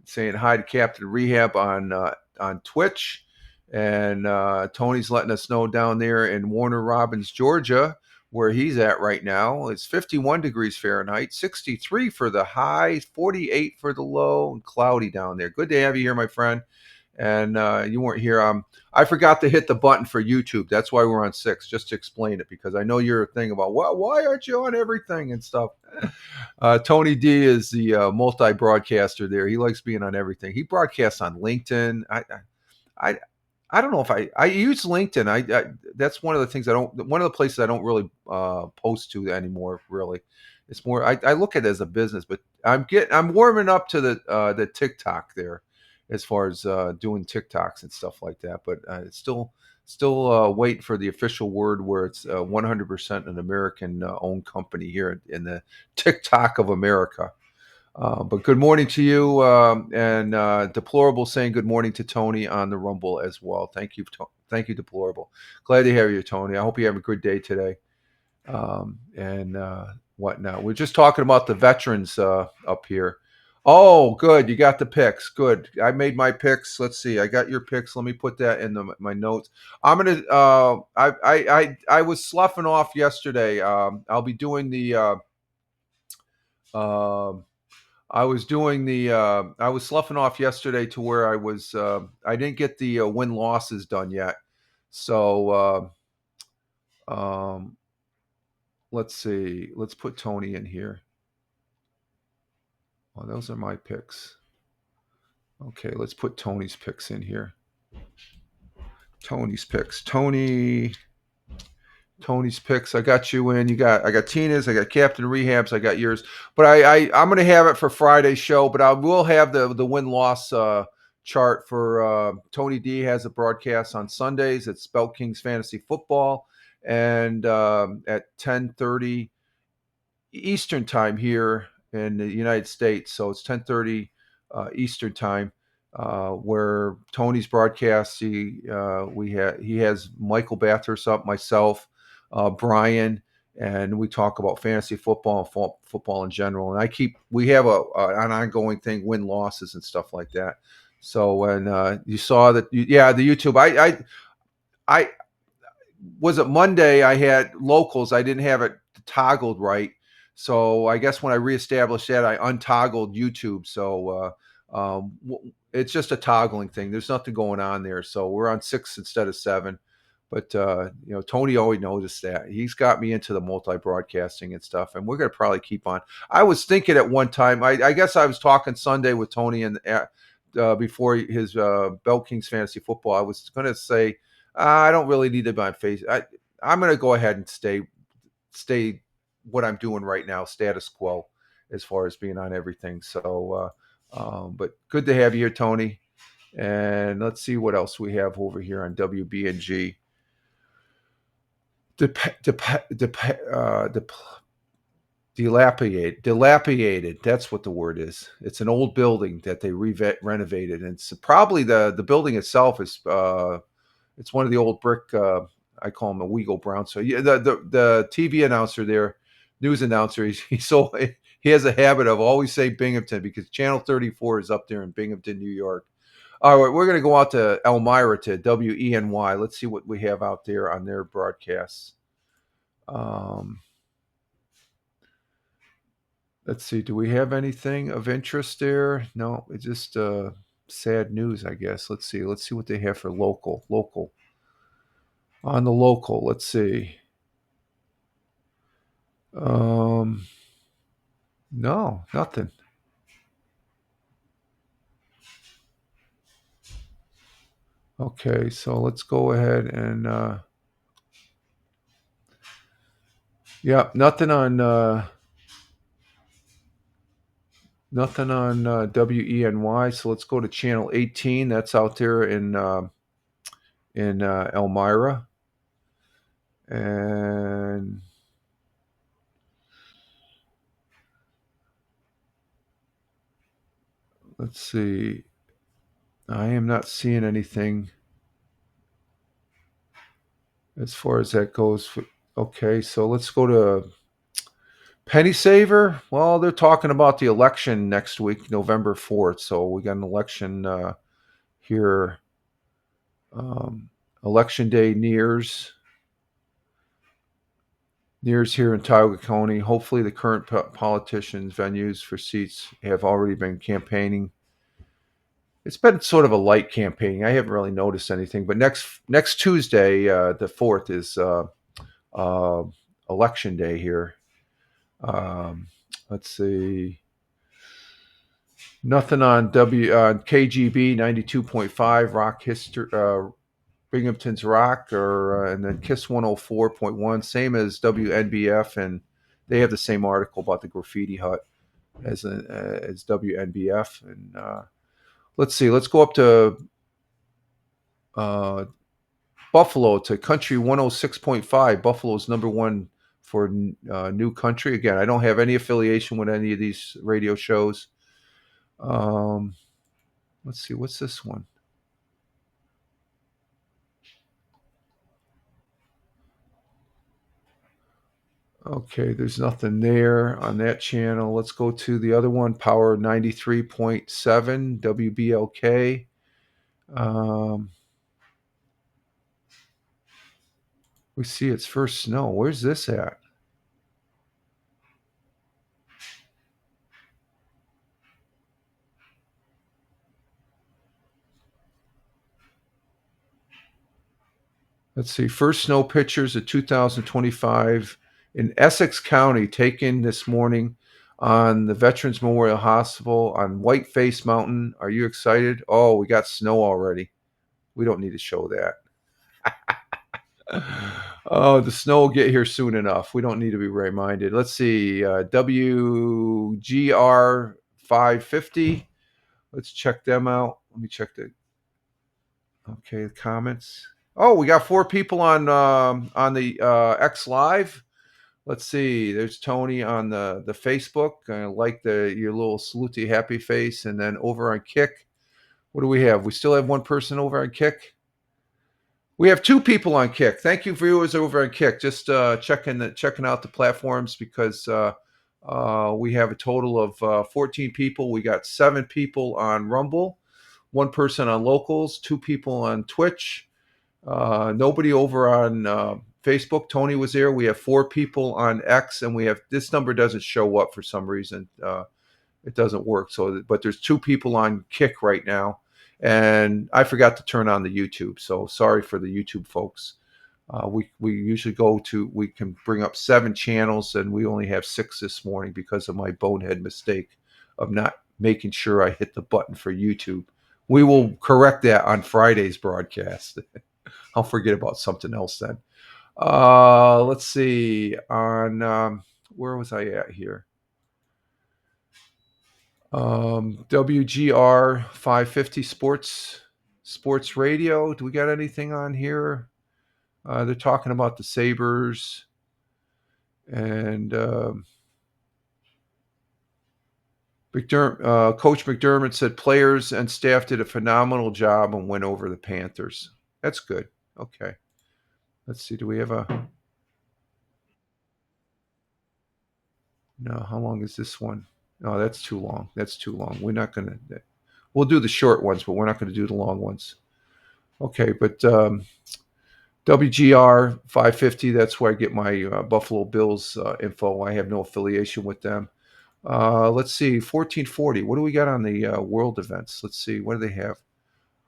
saying hi to Captain Rehab on Twitch. And Tony's letting us know down there in Warner Robins, Georgia, where he's at right now. It's 51 degrees Fahrenheit, 63 for the high, 48 for the low, and cloudy down there. Good to have you here, my friend. And you weren't here. I forgot to hit the button for YouTube. That's why we're on 6, just to explain it, because I know you're a thing about why aren't you on everything and stuff. Tony D is the multi-broadcaster there. He likes being on everything. He broadcasts on LinkedIn. I don't know if I use LinkedIn. That's one of the things one of the places I don't really post to anymore. Really, it's more I look at it as a business. But I'm warming up to the TikTok there, as far as doing TikToks and stuff like that. But it's still waiting for the official word where it's 100% an American owned company here in the TikTok of America. But good morning to you, and Deplorable saying good morning to Tony on the Rumble as well. Thank you, Deplorable. Glad to have you, Tony. I hope you have a good day today. And whatnot. We're just talking about the veterans up here. Oh, good. You got the picks. Good. I made my picks. Let's see. I got your picks. Let me put that in my notes. I'm gonna. I was sloughing off yesterday. I'll be doing the. I was sloughing off yesterday to where I was. I didn't get the win losses done yet. So let's see. Let's put Tony in here. Well, those are my picks. Okay, let's put Tony's picks in here. Tony's picks. Tony's picks. I got you in. I got Tina's. I got Captain Rehab's. I got yours. But I'm going to have it for Friday's show. But I will have the win loss chart for Tony D has a broadcast on Sundays. It's Belt Kings Fantasy Football, and at 10:30 Eastern time here in the United States. So it's 10:30 Eastern time, where Tony's broadcast. He has Michael Bathurst up, myself, Brian, and we talk about fantasy football and football in general. And we have an ongoing thing, win losses and stuff like that. So when you saw that, the YouTube, I was it Monday? I had locals. I didn't have it toggled right. So I guess when I reestablished that, I untoggled YouTube. So it's just a toggling thing. There's nothing going on there. So we're on 6 instead of 7. But Tony always noticed that. He's got me into the multi-broadcasting and stuff, and we're going to probably keep on. I was thinking at one time, I guess I was talking Sunday with Tony and before his Belt Kings Fantasy Football. I was going to say I don't really need to be on Facebook. I'm going to go ahead and stay what I'm doing right now, status quo, as far as being on everything. So, but good to have you here, Tony. And let's see what else we have over here on WBNG. dilapidated. That's what the word is. It's an old building that they renovated, and it's probably the building itself is it's one of the old brick. I call him a Weagle Brown. So yeah, the TV announcer there, news announcer, he has a habit of always saying Binghamton because Channel 34 is up there in Binghamton, New York. All right, we're going to go out to Elmira to WENY. Let's see what we have out there on their broadcasts. Let's see. Do we have anything of interest there? No, it's just sad news, I guess. Let's see. Let's see what they have for local. On the local, let's see. No, nothing. Okay, so let's go ahead and yeah, nothing on WENY. So let's go to channel 18. That's out there in Elmira. And let's see. I am not seeing anything as far as that goes. Okay, so let's go to Penny Saver. Well, they're talking about the election next week, November 4th. So we got an election here. Election day nears here in Tioga County. Hopefully the current politicians' venues for seats have already been campaigning. It's been sort of a light campaigning. I haven't really noticed anything. But next Tuesday, the 4th, is election day here. Let's see. Nothing on KGB 92.5 Rock History, Binghamton's Rock, and then KISS 104.1, same as WNBF, and they have the same article about the graffiti hut as WNBF. And let's see. Let's go up to Buffalo to Country 106.5. Buffalo's number one for new country. Again, I don't have any affiliation with any of these radio shows. Let's see. What's this one? Okay, there's nothing there on that channel. Let's go to the other one, Power 93.7, WBLK. We see its first snow. Where's this at? Let's see. First snow pictures of 2025 in Essex County, taken this morning on the Veterans Memorial Hospital on Whiteface Mountain. Are you excited? Oh, we got snow already. We don't need to show that. Oh, the snow will get here soon enough. We don't need to be reminded. Let's see. WGR 550. Let's check them out. Let me check the comments. Oh, we got 4 people on the X Live. Let's see. There's Tony on the Facebook. I like your little salute happy face. And then over on Kick, what do we have? We still have one person over on Kick. We have 2 people on Kick. Thank you, viewers over on Kick. Just checking out the platforms because we have a total of 14 people. We got 7 people on Rumble, 1 person on Locals, 2 people on Twitch. Nobody over on Facebook. Tony was there. We have 4 people on X, and we have this number doesn't show up for some reason. It doesn't work. But there's 2 people on Kick right now. And I forgot to turn on the YouTube, so sorry for the YouTube folks. We usually we can bring up 7 channels, and we only have 6 this morning because of my bonehead mistake of not making sure I hit the button for YouTube. We will correct that on Friday's broadcast. I'll forget about something else then. Let's see. On where was I at here? WGR 550 Sports Radio. Do we got anything on here? They're talking about the Sabres, and Coach McDermott said players and staff did a phenomenal job and went over the Panthers. That's good. Okay. Let's see. Do we have a... No, how long is this one? No, that's too long. That's too long. We're not going to... We'll do the short ones, but we're not going to do the long ones. Okay, but WGR 550, that's where I get my Buffalo Bills info. I have no affiliation with them. Let's see, 1440. What do we got on the world events? Let's see, what do they have?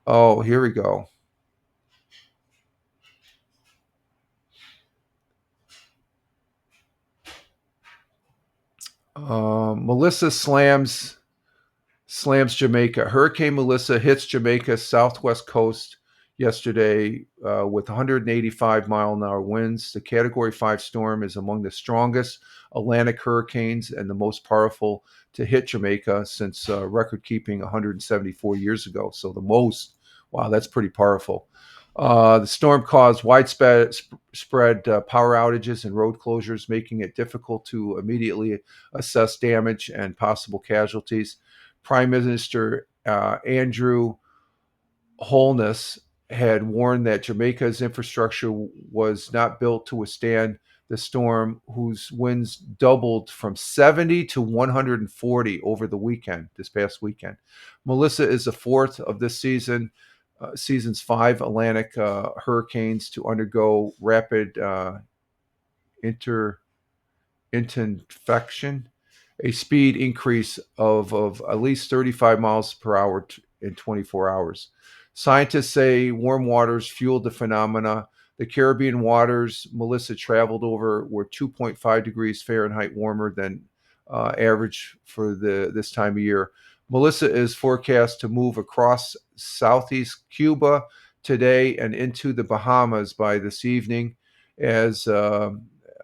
Oh, here we go. Melissa slams Jamaica. Hurricane Melissa hits Jamaica's southwest coast yesterday with 185 mile-an-hour winds. The Category 5 storm is among the strongest Atlantic hurricanes and the most powerful to hit Jamaica since record-keeping 174 years ago. So the most. Wow, that's pretty powerful. The storm caused widespread power outages and road closures, making it difficult to immediately assess damage and possible casualties. Prime Minister Andrew Holness had warned that Jamaica's infrastructure was not built to withstand the storm, whose winds doubled from 70 to 140 over the weekend, this past weekend. Melissa is the fourth of this season's 5 Atlantic hurricanes to undergo rapid interconvection, a speed increase of at least 35 miles per hour in 24 hours. Scientists say warm waters fueled the phenomena. The Caribbean waters Melissa traveled over were 2.5 degrees Fahrenheit warmer than average for this time of year. Melissa is forecast to move across southeast Cuba today and into the Bahamas by this evening. As at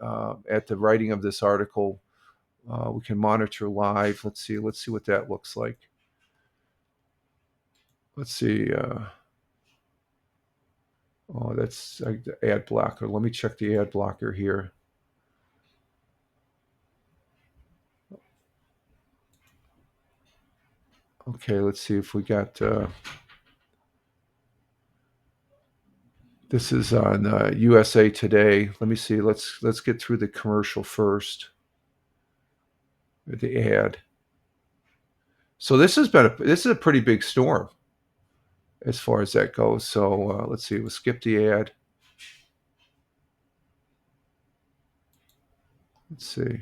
the writing of this article, we can monitor live. Let's see what that looks like. Let's see. Oh, that's the ad blocker. Let me check the ad blocker here. Okay, let's see if we got. This is on USA Today. Let me see. Let's get through the commercial first. The ad. So this is a pretty big storm as far as that goes. So let's see. We'll skip the ad. Let's see.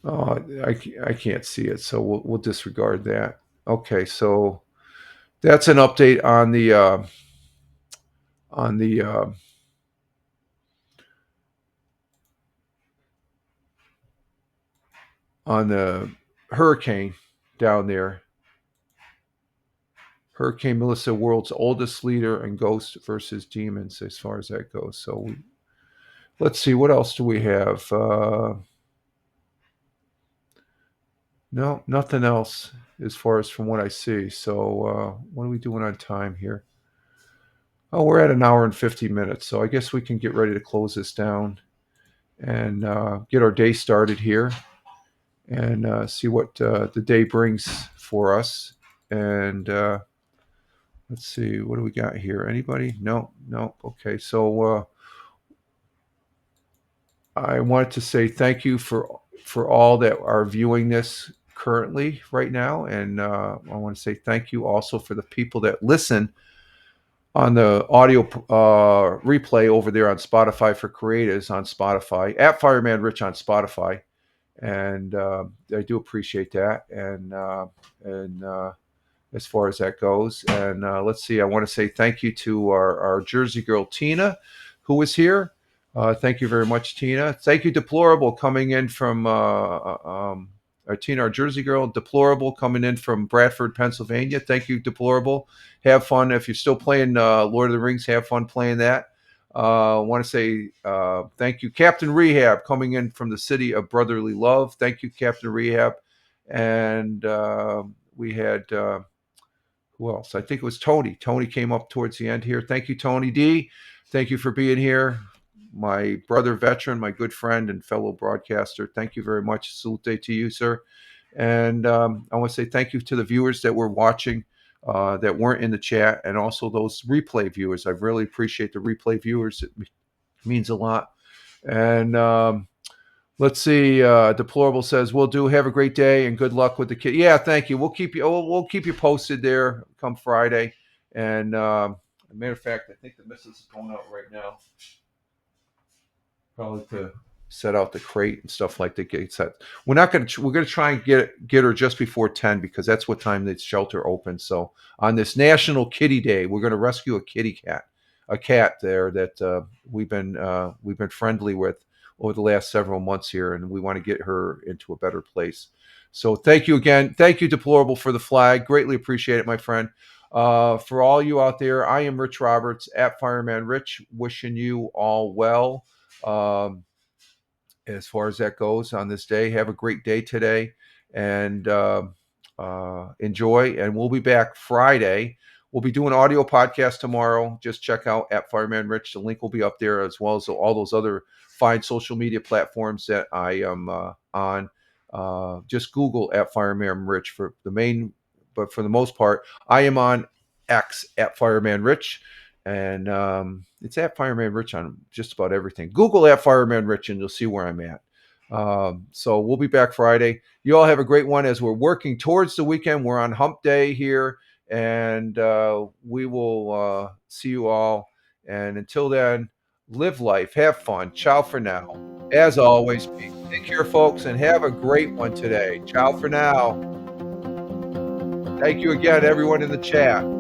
Oh, I can't see it, so we'll disregard that. Okay, so that's an update on the hurricane down there. Hurricane Melissa, world's oldest leader, and ghosts versus demons, as far as that goes. So let's see, what else do we have? No, nothing else as far as from what I see. So what are we doing on time here? Oh, we're at 1 hour and 50 minutes. So I guess we can get ready to close this down and get our day started here and see what the day brings for us. And let's see, what do we got here? Anybody? No. Okay, so I wanted to say thank you for all that are viewing this currently right now, and I want to say thank you also for the people that listen on the audio replay over there on Spotify for Creatives on Spotify, at Fireman Rich on Spotify, and I do appreciate that. And as far as that goes, and let's see, I want to say thank you to our Jersey girl Tina, who was here. Thank you very much, Tina. Thank you, Deplorable, coming in from Tina, our Jersey girl. Deplorable coming in from Bradford, Pennsylvania. Thank you, Deplorable. Have fun. If you're still playing Lord of the Rings, have fun playing that. I want to say thank you, Captain Rehab, coming in from the city of brotherly love. Thank you, Captain Rehab. and we had who else? I think it was Tony. Tony came up towards the end here. Thank you, Tony D. Thank you for being here. My brother veteran, my good friend and fellow broadcaster. Thank you very much. Salute to you, sir. And I want to say thank you to the viewers that were watching that weren't in the chat, and also those replay viewers. I really appreciate the replay viewers. It means a lot. And let's see. Deplorable says, "We'll do. Have a great day and good luck with the kid." Yeah, thank you. We'll keep you posted there come Friday. And as a matter of fact, I think the missus is going out right now, probably to set out the crate and stuff like that. Get set. We're gonna try and get her just before 10 because that's what time the shelter opens. So on this National Kitty Day, we're gonna rescue a kitty cat, a cat there that we've been friendly with over the last several months here, and we want to get her into a better place. So thank you again. Thank you, Deplorable, for the flag. Greatly appreciate it, my friend. For all you out there, I am Rich Roberts at Fireman Rich, wishing you all well. As far as that goes on this day, have a great day today and enjoy. And we'll be back Friday. We'll be doing audio podcast tomorrow. Just check out at Fireman Rich. The link will be up there, as well as all those other fine social media platforms that I am on. Just Google at Fireman Rich for the main, but for the most part, I am on X at Fireman Rich. And it's at Fireman Rich on just about everything. Google at Fireman Rich and you'll see where I'm at. So we'll be back Friday. You all have a great one as we're working towards the weekend. We're on hump day here, and we will see you all. And until then, live life, have fun. Ciao for now. As always, take care, folks, and have a great one today. Ciao for now. Thank you again, everyone in the chat.